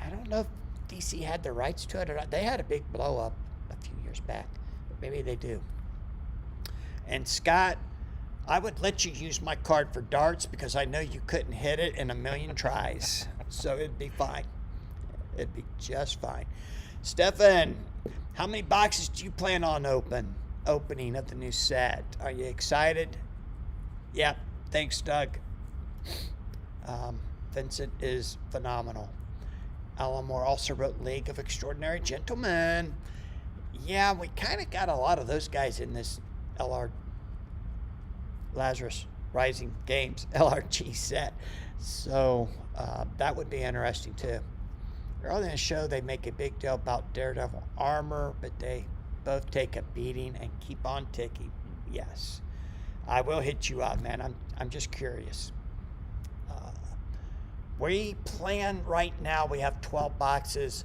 I don't know if DC had the rights to it or not. They had a big blow up a few years back. Maybe they do. And Scott, I would let you use my card for darts because I know you couldn't hit it in a million tries. So it'd be fine. It'd be just fine. Stefan, how many boxes do you plan on opening of the new set? Are you excited? Yep. Thanks, Doug. Vincent is phenomenal. Alan Moore also wrote League of Extraordinary Gentlemen. Yeah, we kind of got a lot of those guys in this LR Lazarus Rising Games LRG set. So that would be interesting too. Early in the show, they make a big deal about Daredevil armor, but they both take a beating and keep on ticking. Yes. I will hit you up, man. I'm just curious. We plan right now, we have 12 boxes.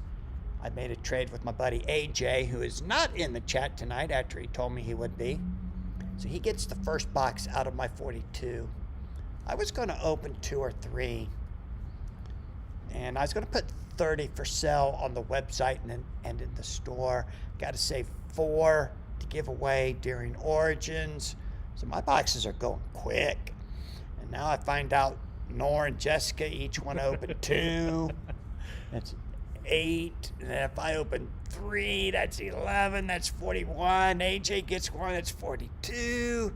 I made a trade with my buddy AJ, who is not in the chat tonight after he told me he would be. So he gets the first box out of my 42. I was going to open 2 or 3. And I was going to put 30 for sale on the website and in the store. Got to save 4 to give away during Origins. So my boxes are going quick. And now I find out Nor and Jessica each one open 2. That's 8. And then if I open 3, that's 11. That's 41. AJ gets 1. That's 42.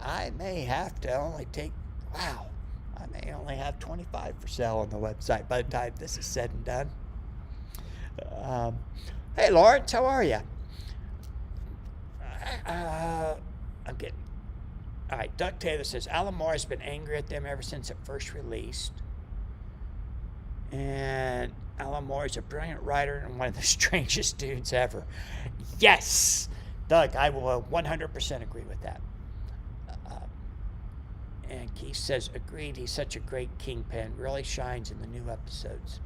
I may have to only take, wow, I may only have 25 for sale on the website by the time this is said and done. Hey, Lawrence, how are you? I'm getting. All right, Doug Taylor says, Alan Moore has been angry at them ever since it first released. And Alan Moore is a brilliant writer and one of the strangest dudes ever. Yes! Doug, I will 100% agree with that. And Keith says, agreed, he's such a great Kingpin. Really shines in the new episodes.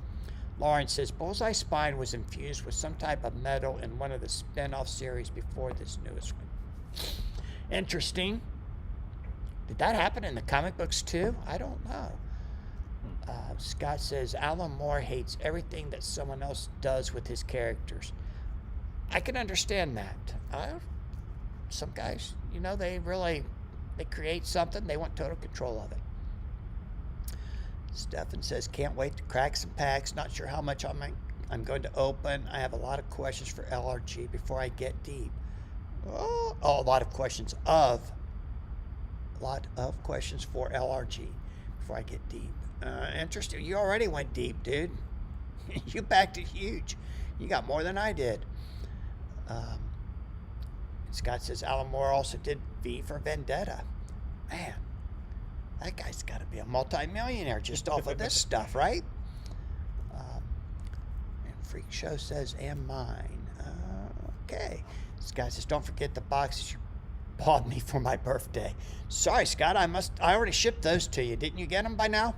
Lawrence says, Bullseye Spine was infused with some type of metal in one of the spin-off series before this newest one. Interesting. Did that happen in the comic books too? I don't know. Scott says, Alan Moore hates everything that someone else does with his characters. I can understand that. Some guys, they create something, they want total control of it. Stefan says, can't wait to crack some packs. Not sure how much I'm going to open. I have a lot of questions for LRG before I get deep. A lot of questions for LRG before I get deep. Interesting. You already went deep, dude. You backed it huge. You got more than I did. Scott says Alan Moore also did V for Vendetta. Man, that guy's got to be a multi-millionaire just off of this stuff, right? And Freak Show says, and mine. Okay. Scott says, don't forget the boxes you bought me for my birthday. Sorry, Scott, I already shipped those to you. Didn't you get them by now?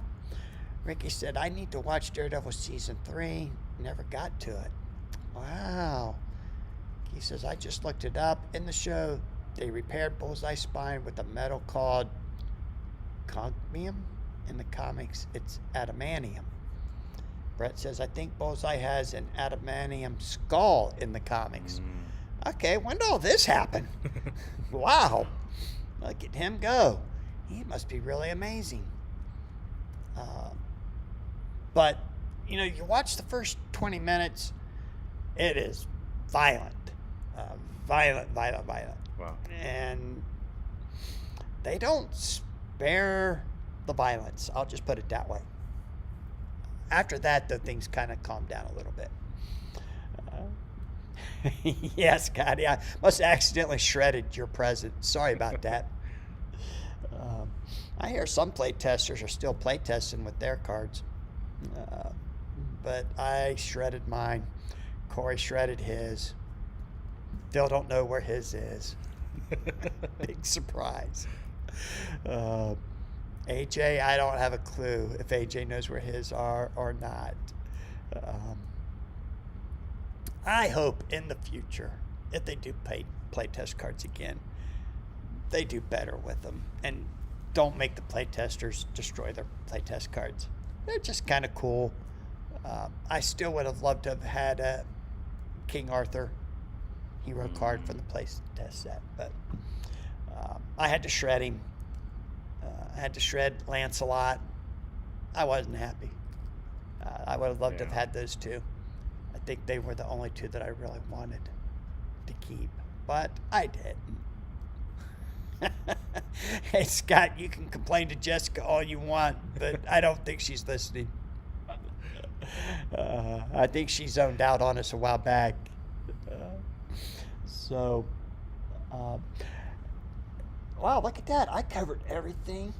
Ricky said, I need to watch Daredevil Season 3. Never got to it. Wow. He says, I just looked it up. In the show, they repaired Bullseye Spine with a metal called cogmium. In the comics, it's adamantium. Brett says, I think Bullseye has an adamantium skull in the comics. Okay, when did all this happen? Wow. Look at him go. He must be really amazing. But, you watch the first 20 minutes, it is violent. Violent. Wow. And they don't spare the violence. I'll just put it that way. After that, though, things kind of calm down a little bit. Yes, Scott. I must have accidentally shredded your present. Sorry about that. I hear some play testers are still play testing with their cards. But I shredded mine. Corey shredded his. Still don't know where his is. Big surprise. AJ, I don't have a clue if AJ knows where his are or not. I hope in the future, if they do play test cards again, they do better with them and don't make the play testers destroy their play test cards. they're just kind of cool. I still would have loved to have had a King Arthur hero card from the place test set, but I had to shred him. I had to shred Lancelot. I wasn't happy. I would have loved to have had those two. I think they were the only two that I really wanted to keep, but I didn't. Hey, Scott, you can complain to Jessica all you want, but I don't think she's listening. I think she zoned out on us a while back. Wow, look at that. I covered everything.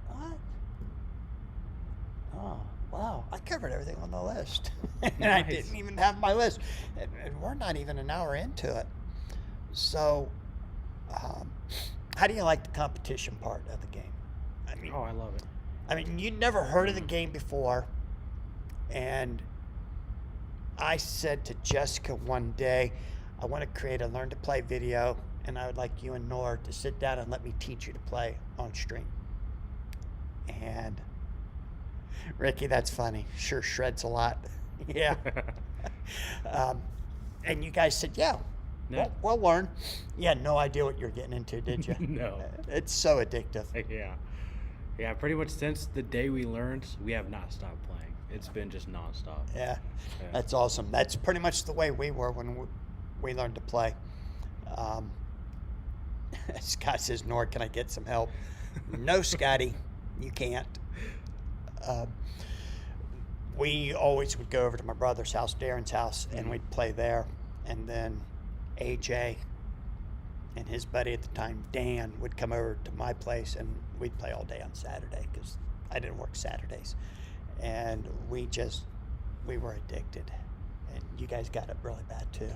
What? Oh, wow. I covered everything on the list. And I didn't even have my list. And we're not even an hour into it. So, how do you like the competition part of the game? I mean, I love it. I mean, you'd never heard of the game before, and I said to Jessica one day, I want to create a learn to play video, and I would like you and Nora to sit down and let me teach you to play on stream. And Ricky, that's funny. Sure shreds a lot. Yeah. And you guys said, yeah. No. We'll learn. You had no idea what you're getting into, did you? No. It's so addictive. Yeah, pretty much since the day we learned, we have not stopped playing. It's been just nonstop. Yeah, that's awesome. That's pretty much the way we were when we learned to play. Scott says, Nora, can I get some help? No, Scotty, you can't. We always would go over to my brother's house, Darren's house, and we'd play there. And then AJ and his buddy at the time, Dan, would come over to my place, and we'd play all day on Saturday because I didn't work Saturdays. And we were addicted. And you guys got it really bad too.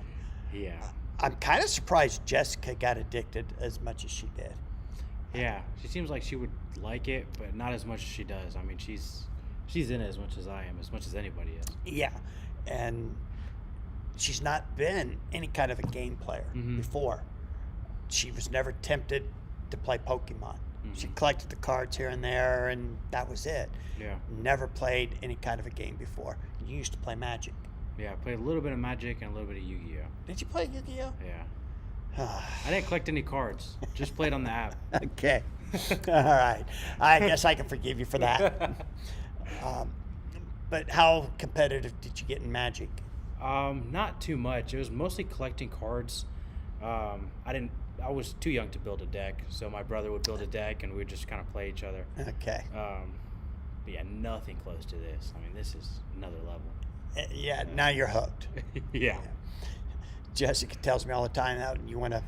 Yeah. I'm kind of surprised Jessica got addicted as much as she did. Yeah, she seems like she would like it, but not as much as she does. I mean, she's in it as much as I am, as much as anybody is. Yeah, and she's not been any kind of a game player before. She was never tempted to play Pokemon. She collected the cards here and there, and that was it. Yeah. Never played any kind of a game before. You used to play Magic. Yeah, I played a little bit of Magic and a little bit of Yu-Gi-Oh. Did you play Yu-Gi-Oh? Yeah. I didn't collect any cards. Just played on the app. Okay. All right. I guess I can forgive you for that. But how competitive did you get in Magic? Not too much. It was mostly collecting cards. I was too young to build a deck, so my brother would build a deck and we'd just kind of play each other. Okay. But yeah, nothing close to this. I mean, this is another level. Yeah, now you're hooked. Yeah. Jessica tells me all the time how you want to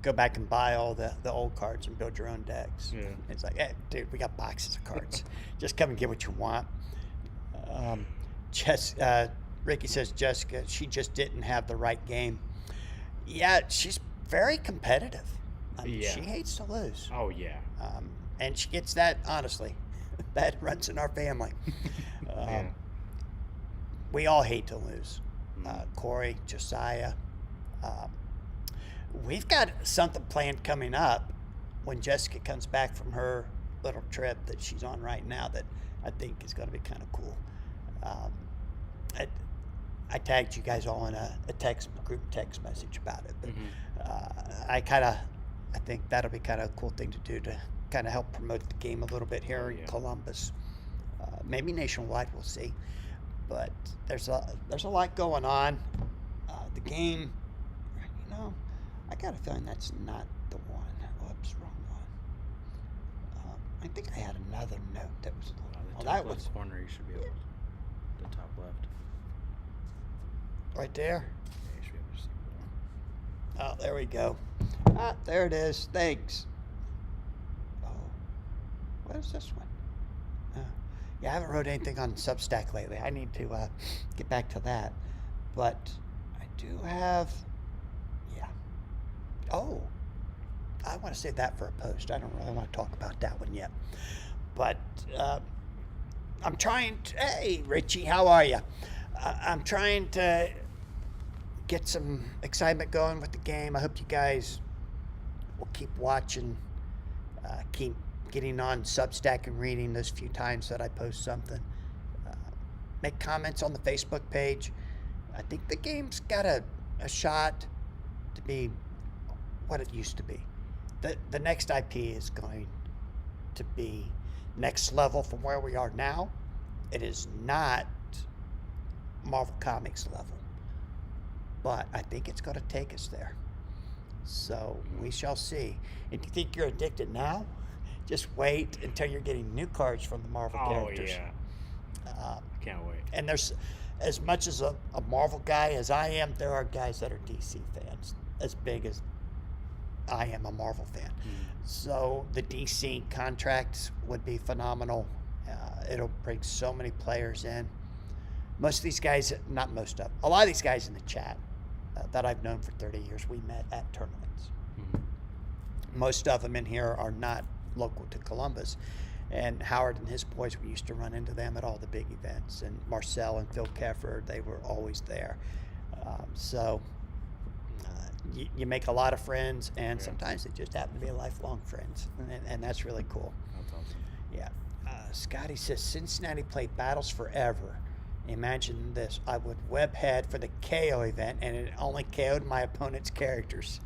go back and buy all the old cards and build your own decks. Yeah. It's like, hey, dude, we got boxes of cards. Just come and get what you want. Ricky says Jessica, she just didn't have the right game. Yeah, she's very competitive. I mean, she hates to lose. Oh, yeah. And she gets that, honestly. That runs in our family. We all hate to lose. Corey, Josiah. We've got something planned coming up when Jessica comes back from her little trip that she's on right now that I think is going to be kind of cool. I tagged you guys all in a group text message about it, but I think that'll be kind of a cool thing to do to kind of help promote the game a little bit here in Columbus. Maybe nationwide, we'll see. But there's a lot going on. The game, I got a feeling that's not the one. Oops, wrong one. I think I had another note that was. The top left corner, you should be able to. The top left. Right there. Yeah, you should be able to see more. Oh, there we go. There it is. Thanks. Oh, what is this one? Yeah, I haven't wrote anything on Substack lately. I need to get back to that. But I do have, Oh, I want to save that for a post. I don't really want to talk about that one yet. But I'm trying to, hey, Richie, how are you? I'm trying to get some excitement going with the game. I hope you guys will keep watching, keep getting on Substack and reading those few times that I post something. Make comments on the Facebook page. I think the game's got a shot to be what it used to be. The next IP is going to be next level from where we are now. It is not Marvel Comics level, but I think it's going to take us there. So we shall see. If you think you're addicted now, just wait until you're getting new cards from the Marvel characters. Oh, yeah. Can't wait. And there's, as much as a Marvel guy as I am, there are guys that are DC fans, as big as I am a Marvel fan. So the DC contracts would be phenomenal. It'll bring so many players in. Most of these guys, not most of, a lot of these guys in the chat that I've known for 30 years, we met at tournaments. Most of them in here are not local to Columbus. And Howard and his boys, we used to run into them at all the big events. And Marcel and Phil Keffer, they were always there. You make a lot of friends, and sometimes they just happen to be lifelong friends. And that's really cool. That's awesome. Yeah. Scotty says, Cincinnati played Battles Forever. Imagine this. I would web head for the KO event, and it only KO'd my opponent's characters.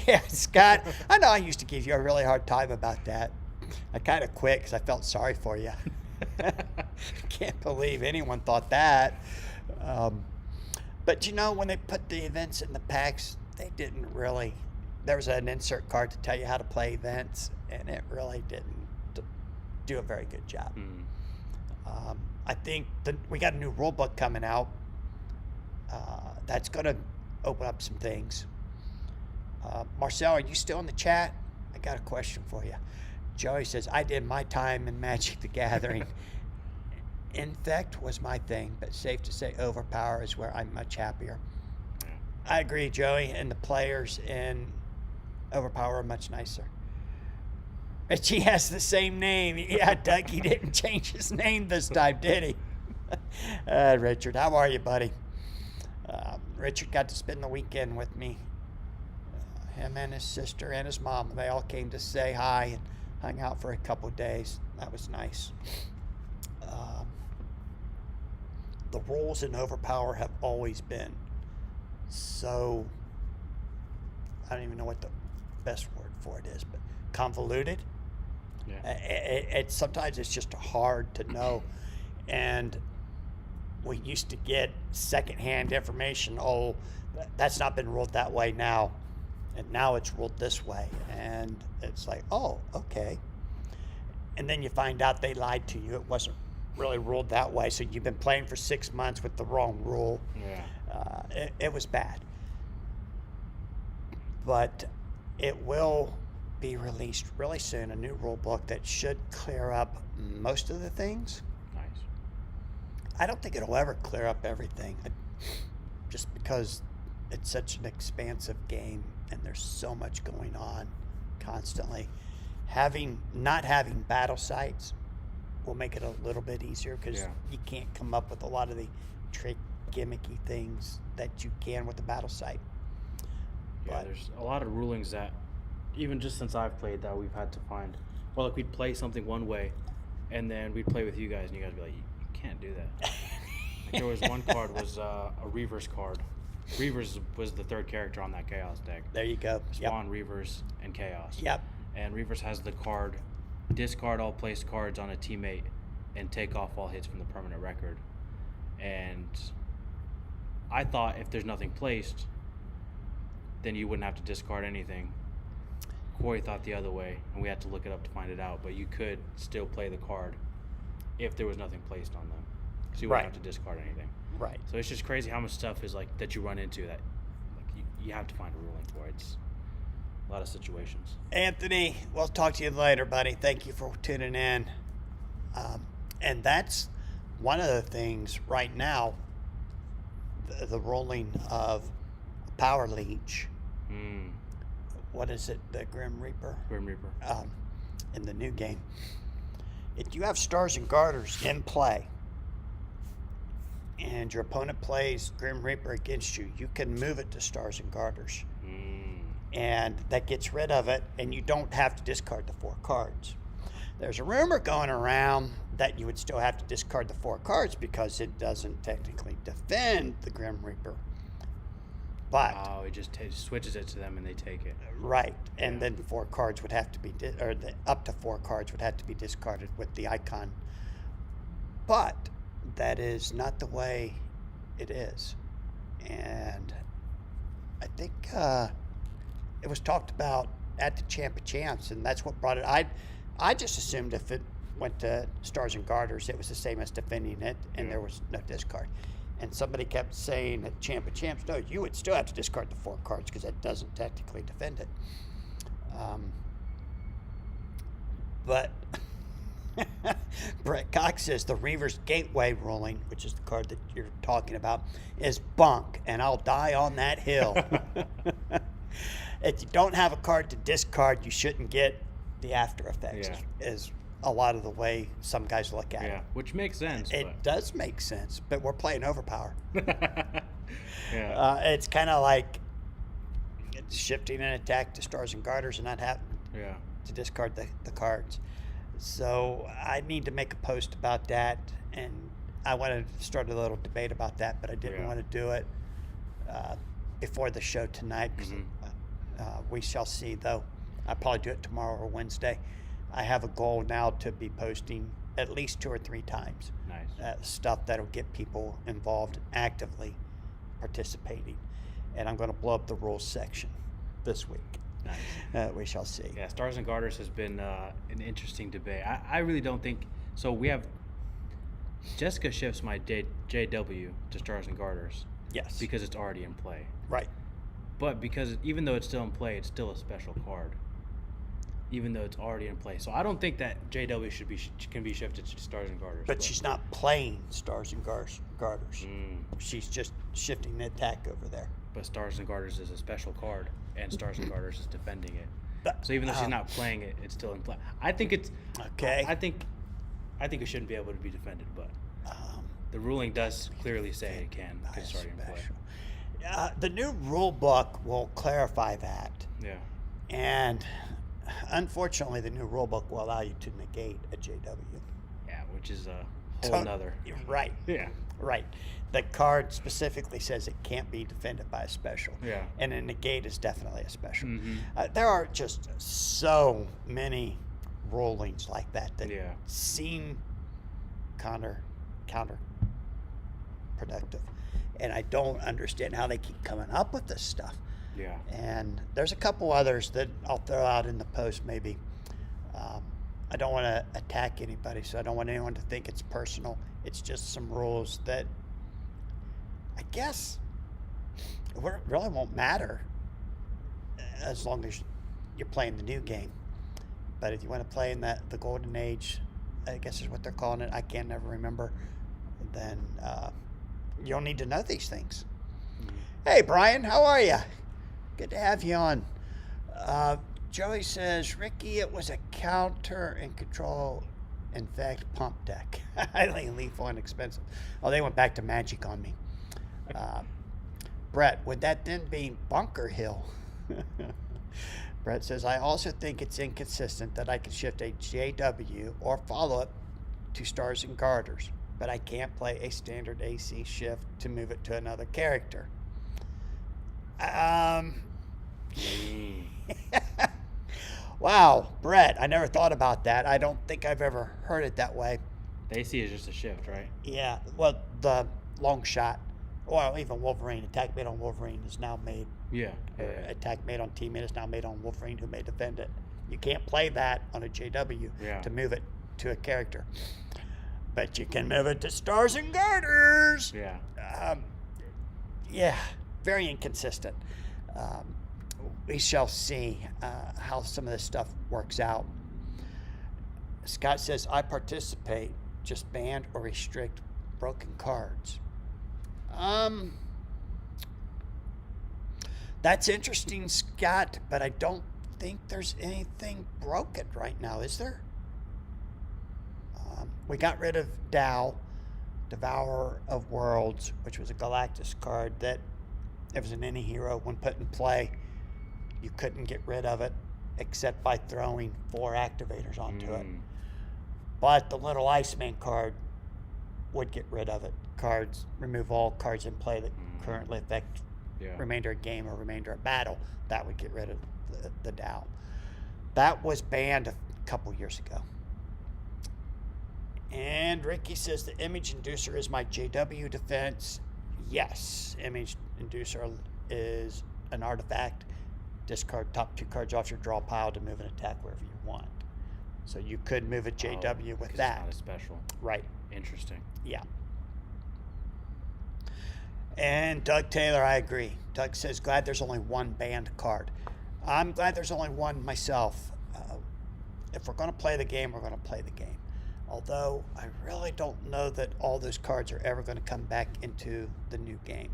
Yeah, Scott, I know I used to give you a really hard time about that. I kind of quit because I felt sorry for you. Can't believe anyone thought that. But you know, when they put the events in the packs, they didn't really. There was an insert card to tell you how to play events, and it really didn't do a very good job. I think we got a new rule book coming out. That's going to open up some things. Marcel, are you still in the chat? I got a question for you. Joey says, I did my time in Magic the Gathering. Infect was my thing, but safe to say Overpower is where I'm much happier. I agree, Joey, and the players in Overpower are much nicer. But he has the same name. Yeah, Doug, he didn't change his name this time, did he? Richard, how are you, buddy? Richard got to spend the weekend with me. Him and his sister and his mom, they all came to say hi and hung out for a couple days. That was nice. The rules in Overpower have always been so, I don't even know what the best word for it is, but convoluted. Yeah. Sometimes it's just hard to know. And we used to get secondhand information. Oh, that's not been ruled that way now. And now it's ruled this way. And it's like, oh, okay. And then you find out they lied to you. It wasn't really ruled that way. So you've been playing for 6 months with the wrong rule. Yeah. It was bad. But it will be released really soon, a new rule book that should clear up most of the things. Nice. I don't think it'll ever clear up everything, just because it's such an expansive game and there's so much going on constantly. Not having battle sites will make it a little bit easier, because you can't come up with a lot of the trick gimmicky things that you can with the battle site. Yeah, there's a lot of rulings that, even just since I've played, that we've had to find. Well, like, we'd play something one way, and then we'd play with you guys, and you guys would be like, you can't do that. Like, there was one card was a Reavers card. Reavers was the third character on that Chaos deck. There you go. Spawn, Reavers, and Chaos. Yep. And Reavers has the card, discard all placed cards on a teammate and take off all hits from the permanent record. And I thought if there's nothing placed, then you wouldn't have to discard anything. Corey thought the other way, and we had to look it up to find it out. But you could still play the card if there was nothing placed on them, so you wouldn't have to discard anything. Right. So it's just crazy how much stuff is like that you run into that, like, you have to find a ruling for it. It's a lot of situations. Anthony, we'll talk to you later, buddy. Thank you for tuning in. And that's one of the things right now. The ruling of Power Leech. What is it? The Grim Reaper? Grim Reaper. In the new game. If you have Stars and Garters in play, and your opponent plays Grim Reaper against you, you can move it to Stars and Garters. and that gets rid of it, and you don't have to discard the 4 cards. There's a rumor going around that you would still have to discard the 4 cards because it doesn't technically defend the Grim Reaper. But it just switches it to them and they take it. right, and then 4 cards would have to be, up to 4 cards would have to be discarded with the icon. But that is not the way it is, and I think it was talked about at the Champ of Champs, and that's what brought it. I just assumed if it went to Stars and Garters, it was the same as defending it, and there was no discard. And somebody kept saying at Champ of Champs, no, you would still have to discard the 4 cards because that doesn't technically defend it. But Brett Cox says the Reaver's Gateway ruling, which is the card that you're talking about, is bunk, and I'll die on that hill. If you don't have a card to discard, you shouldn't get the after effects, is a lot of the way some guys look at it. Which makes sense. It does make sense, but we're playing Overpower. Yeah. It's kind of like shifting an attack to Stars and Garters and not having to discard the cards. So I need to make a post about that, and I want to start a little debate about that, but I didn't want to do it before the show tonight. We shall see, though. I'll probably do it tomorrow or Wednesday. I have a goal now to be posting at least 2 or 3 times. Nice. Stuff that'll get people involved, actively participating. And I'm going to blow up the rules section this week. Nice. We shall see. Yeah, Stars and Garters has been an interesting debate. I really don't think so. We have Jessica shifts my JW to Stars and Garters. Yes. Because it's already in play. Right. But because even though it's still in play, it's still a special card. Even though it's already in play, so I don't think that JW can be shifted to Stars and Garters. But she's not playing Stars and Garters. She's just shifting the attack over there. But Stars and Garters is a special card, and Stars and Garters is defending it. But, so even though she's not playing it, it's still in play. I think it's okay. I think it shouldn't be able to be defended, but the ruling does clearly say it can because it's already in play. The new rule book will clarify that. Yeah. And unfortunately, the new rule book will allow you to negate a JW. Yeah, which is a whole nother. Right. Yeah. Right. The card specifically says it can't be defended by a special. Yeah. And a negate is definitely a special. Mm-hmm. There are just so many rulings like that seem counterproductive. And I don't understand how they keep coming up with this stuff. Yeah. And there's a couple others that I'll throw out in the post maybe. I don't want to attack anybody, so I don't want anyone to think it's personal. It's just some rules that I guess really won't matter as long as you're playing the new game. But if you want to play in the Golden Age, I guess is what they're calling it, I can't never remember, then you don't need to know these things. Hey, Brian, how are you? Good to have you on. Joey says, Ricky, it was a counter and control, in fact, pump deck. Highly lethal and expensive. Oh, they went back to Magic on me. Brett, would that then be Bunker Hill? Brett says, I also think it's inconsistent that I can shift a JW or follow-up to Stars and Garters, but I can't play a standard AC shift to move it to another character. Wow, Brett, I never thought about that. I don't think I've ever heard it that way. The AC is just a shift, right? Yeah, well, the long shot, or even Wolverine, attack made on Wolverine is now made. Yeah. Attack made on teammate is now made on Wolverine, who may defend it. You can't play that on a JW to move it to a character. But you can move it to Stars and Garters. Yeah. Very inconsistent. We shall see how some of this stuff works out. Scott says, I participate, just ban or restrict broken cards. That's interesting, Scott, but I don't think there's anything broken right now, is there? We got rid of Devourer of Worlds, which was a Galactus card that, if it was an any hero, when put in play, You couldn't get rid of it except by throwing 4 activators onto it. But the little Iceman card would get rid of it. Cards, remove all cards in play that currently affect remainder of game or remainder of battle. That would get rid of the Dow. That was banned a couple years ago. And Ricky says the Image Inducer is my JW defense. Yes, Image Inducer is an artifact. Discard top 2 cards off your draw pile to move and attack wherever you want. So you could move a JW with that. It's not a special. Right. Interesting. Yeah. And Doug Taylor, I agree. Doug says, glad there's only one banned card. I'm glad there's only one myself. If we're going to play the game, we're going to play the game. Although I really don't know that all those cards are ever going to come back into the new game.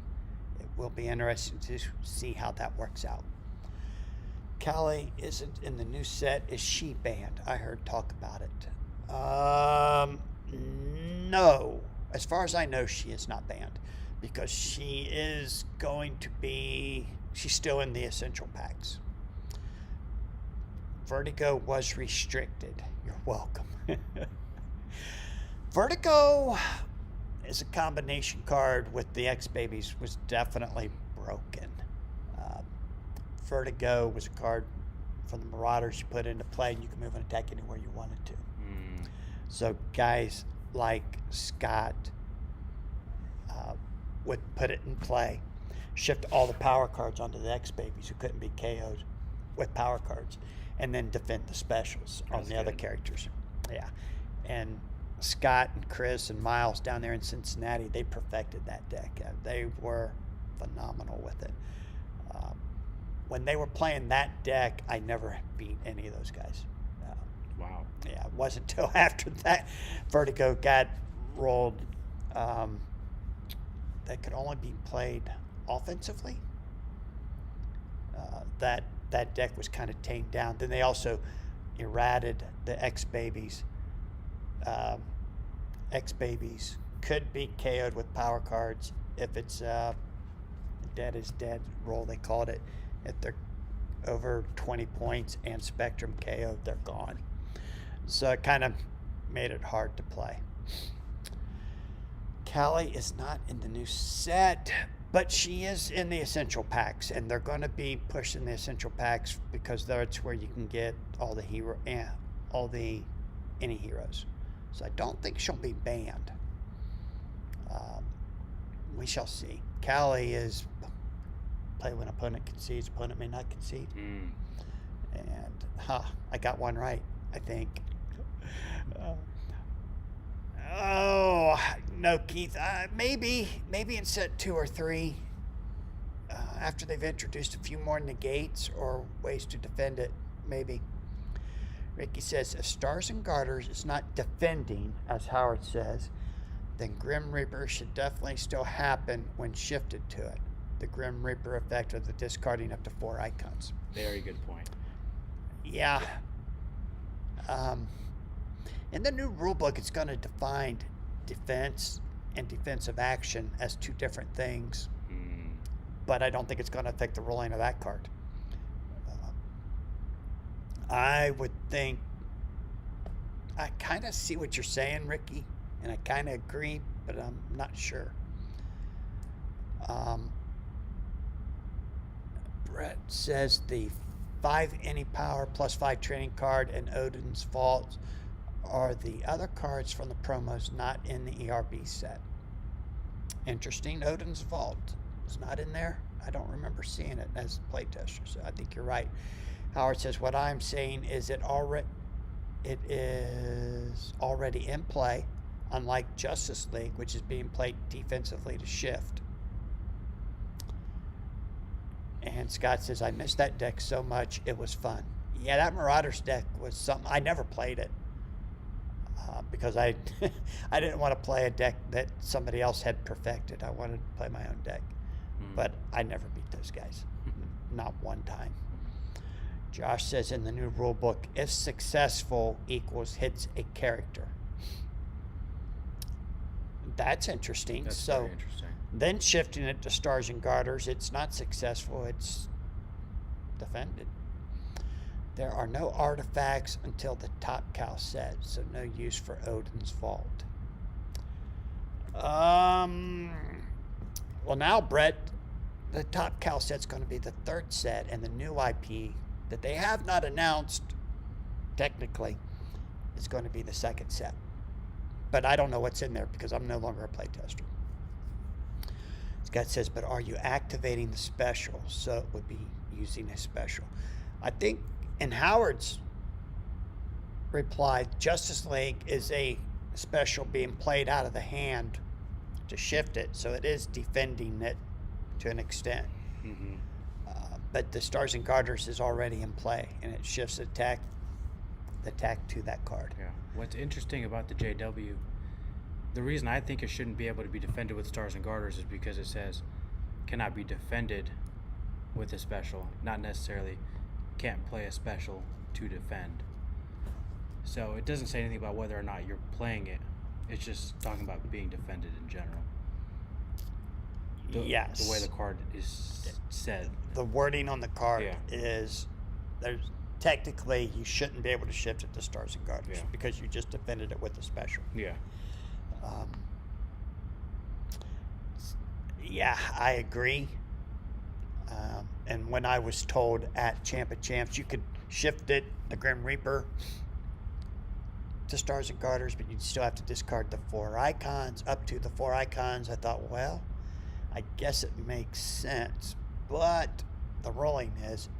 It will be interesting to see how that works out. Callie isn't in the new set. Is she banned? I heard talk about it. No. As far as I know, she is not banned because she is going to be, she's still in the essential packs. Vertigo was restricted. You're welcome. Vertigo is a combination card with the X-Babies, was definitely broken. Vertigo was a card from the Marauders you put into play and you can move and attack anywhere you wanted to. So guys like Scott would put it in play, shift all the power cards onto the X-Babies who couldn't be KO'd with power cards, and then defend the specials on the other characters. Yeah. And Scott and Chris and Miles down there in Cincinnati, they perfected that deck. They were phenomenal with it. When they were playing that deck, I never beat any of those guys. Wow. Yeah, it wasn't until after that Vertigo got rolled that could only be played offensively. That deck was kind of tamed down. Then they also errated the X-Babies. X-Babies could be KO'd with power cards if it's dead is dead roll, they called it. If they're over 20 points and Spectrum KO, they're gone. So it kind of made it hard to play. Callie is not in the new set, but she is in the essential packs, and they're going to be pushing the essential packs because that's where you can get all the any heroes. So I don't think she'll be banned. We shall see. Callie is play when opponent concedes, opponent may not concede. And I got one right, I think. Oh no, Keith. Maybe in set 2 or 3, after they've introduced a few more negates or ways to defend it, maybe. Ricky says, if Stars and Garters is not defending, as Howard says, then Grim Reaper should definitely still happen when shifted to it. The Grim Reaper effect of the discarding up to 4 icons. Very good point. Yeah. In the new rulebook, it's going to define defense and defensive action as 2 different things. But I don't think it's going to affect the rolling of that card. I would think, I kind of see what you're saying, Ricky, and I kind of agree, but I'm not sure. Brett says the 5 any power plus 5 training card and Odin's Vault are the other cards from the promos not in the ERB set. Interesting. Odin's Vault is not in there. I don't remember seeing it as a playtester, so I think you're right. Howard says, what I'm saying is it is already in play, unlike Justice League, which is being played defensively to shift. And Scott says, I missed that deck so much, it was fun. Yeah, that Marauders deck was something. I never played it because I didn't want to play a deck that somebody else had perfected. I wanted to play my own deck. But I never beat those guys. Not one time. Josh says in the new rule book, if successful equals hits a character. That's interesting. That's so very interesting. Then shifting it to Stars and Garters, it's not successful. It's defended. There are no artifacts until the top cow set, so no use for Odin's Vault. Well, now, Brett, the top cow set's going to be the third set, and the new IP that they have not announced, technically, is going to be the second set. But I don't know what's in there because I'm no longer a playtester. Scott says, but are you activating the special? So it would be using a special. I think in Howard's reply, Justice League is a special being played out of the hand to shift it. So it is defending it to an extent. Mm-hmm. But the Stars and Garters is already in play, and it shifts the attack to that card. Yeah. What's interesting about the JW, the reason I think it shouldn't be able to be defended with Stars and Garters is because it says cannot be defended with a special, not necessarily can't play a special to defend. So it doesn't say anything about whether or not you're playing it. It's just talking about being defended in general. Yes. The way the card is said. The wording on the card Yeah. is there's technically you shouldn't be able to shift it to Stars and Garters Yeah. because you just defended it with a special. Yeah. Yeah, I agree. And when I was told at Champ of Champs, you could shift it, the Grim Reaper, to Stars and Garters, but you'd still have to discard the 4 icons, up to the 4 icons. I thought, well, I guess it makes sense. But the ruling is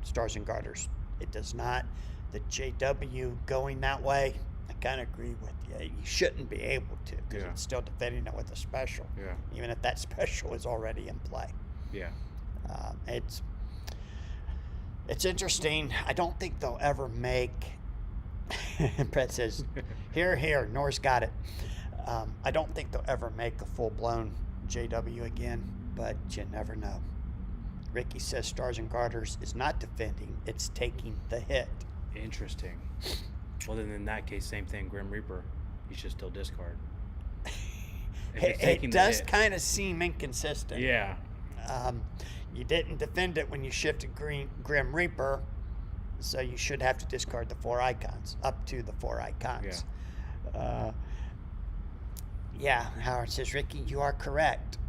Stars and Garters. It does not. The JW going that way, I kind of agree with you. You shouldn't be able to because Yeah. it's still defending it with a special, Yeah. even if that special is already in play. Yeah. It's interesting. I don't think they'll ever make. Brett says, "Here, Nor's got it." I don't think they'll ever make a full-blown JW again, but you never know. Ricky says Stars and Garters is not defending; it's taking the hit. Interesting. Well, then in that case, same thing. Grim Reaper, you should still discard. If it's taking It the does hit. kind of seem inconsistent. Yeah. You didn't defend it when you shifted Grim Reaper, so you should have to discard the 4 icons, up to the 4 icons. Yeah, Howard says, Ricky, you are correct.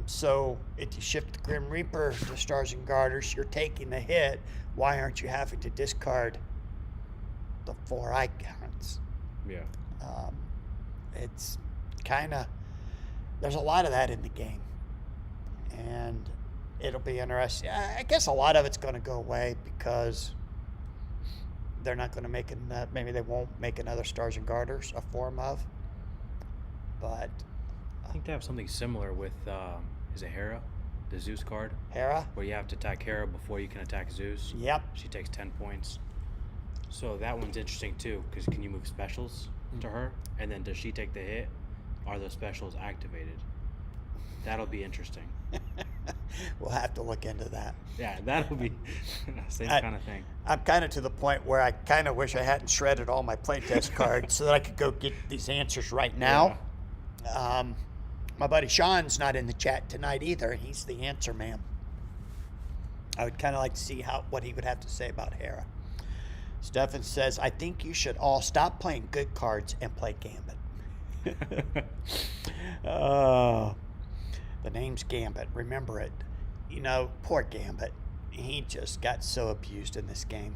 So if you shift the Grim Reaper to Stars and Garters, you're taking the hit. Why aren't you having to discard the 4 icons? Yeah. It's kind of, there's a lot of that in the game. And it'll be interesting. I guess a lot of it's going to go away because they're not going to make maybe they won't make another Stars and Garters a form of. But I think they have something similar with, is it Hera? The Zeus card? Hera? Where you have to attack Hera before you can attack Zeus. Yep. She takes 10 points. So that one's interesting too, because can you move specials to her? And then does she take the hit? Are those specials activated? That'll be interesting. We'll have to look into that. Yeah, that'll be same kind of thing. I'm kind of to the point where I kind of wish I hadn't shredded all my playtest cards so that I could go get these answers right now. Yeah. My buddy Sean's not in the chat tonight either. He's the answer man. I would kind of like to see what he would have to say about Hera. Stefan says, I think you should all stop playing good cards and play Gambit. The name's Gambit. Remember it. You know, poor Gambit. He just got so abused in this game.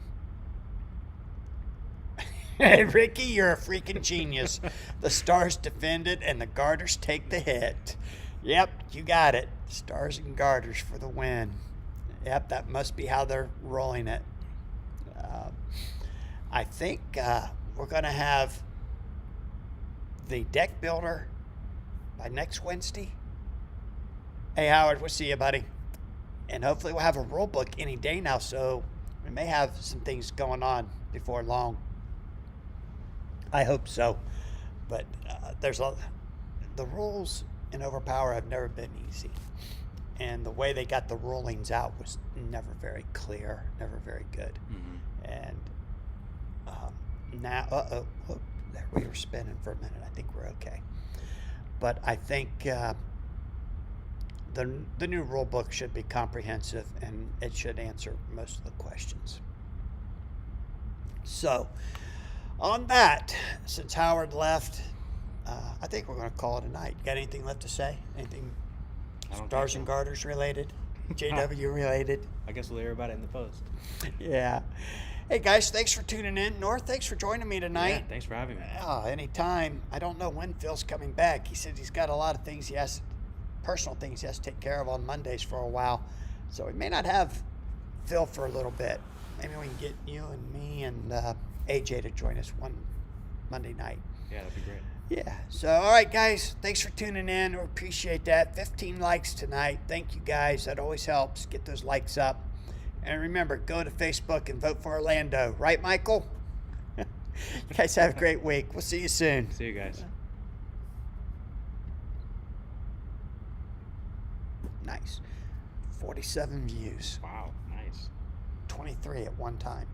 Ricky, you're a freaking genius. The Stars defend it and the Garters take the hit. Yep, you got it. Stars and Garters for the win. Yep, that must be how they're rolling it. I think we're going to have the deck builder by next Wednesday. Hey, Howard, we'll see you, buddy. And hopefully we'll have a rule book any day now, so we may have some things going on before long. I hope so. But the rules in Overpower have never been easy. And the way they got the rulings out was never very clear, never very good. Mm-hmm. And now, there we were spinning for a minute. I think we're okay. But I think the the new rule book should be comprehensive, and it should answer most of the questions. So, on that, since Howard left, I think we're going to call it a night. Got anything left to say? Anything Stars and Garters related? JW related? I guess we'll hear about it in the post. Yeah. Hey guys, thanks for tuning in. North, thanks for joining me tonight. Yeah, thanks for having me. Anytime. I don't know when Phil's coming back. He said he's got a lot of things personal things he has to take care of on Mondays for a while. So we may not have Phil for a little bit. Maybe we can get you and me and AJ to join us one Monday night. Yeah, that'd be great. Yeah. So, all right, guys. Thanks for tuning in. We appreciate that. 15 likes tonight. Thank you, guys. That always helps. Get those likes up. And remember, go to Facebook and vote for Orlando. Right, Michael? You guys have a great week. We'll see you soon. See you guys. Nice. 47 views. Wow, nice. 23 at one time.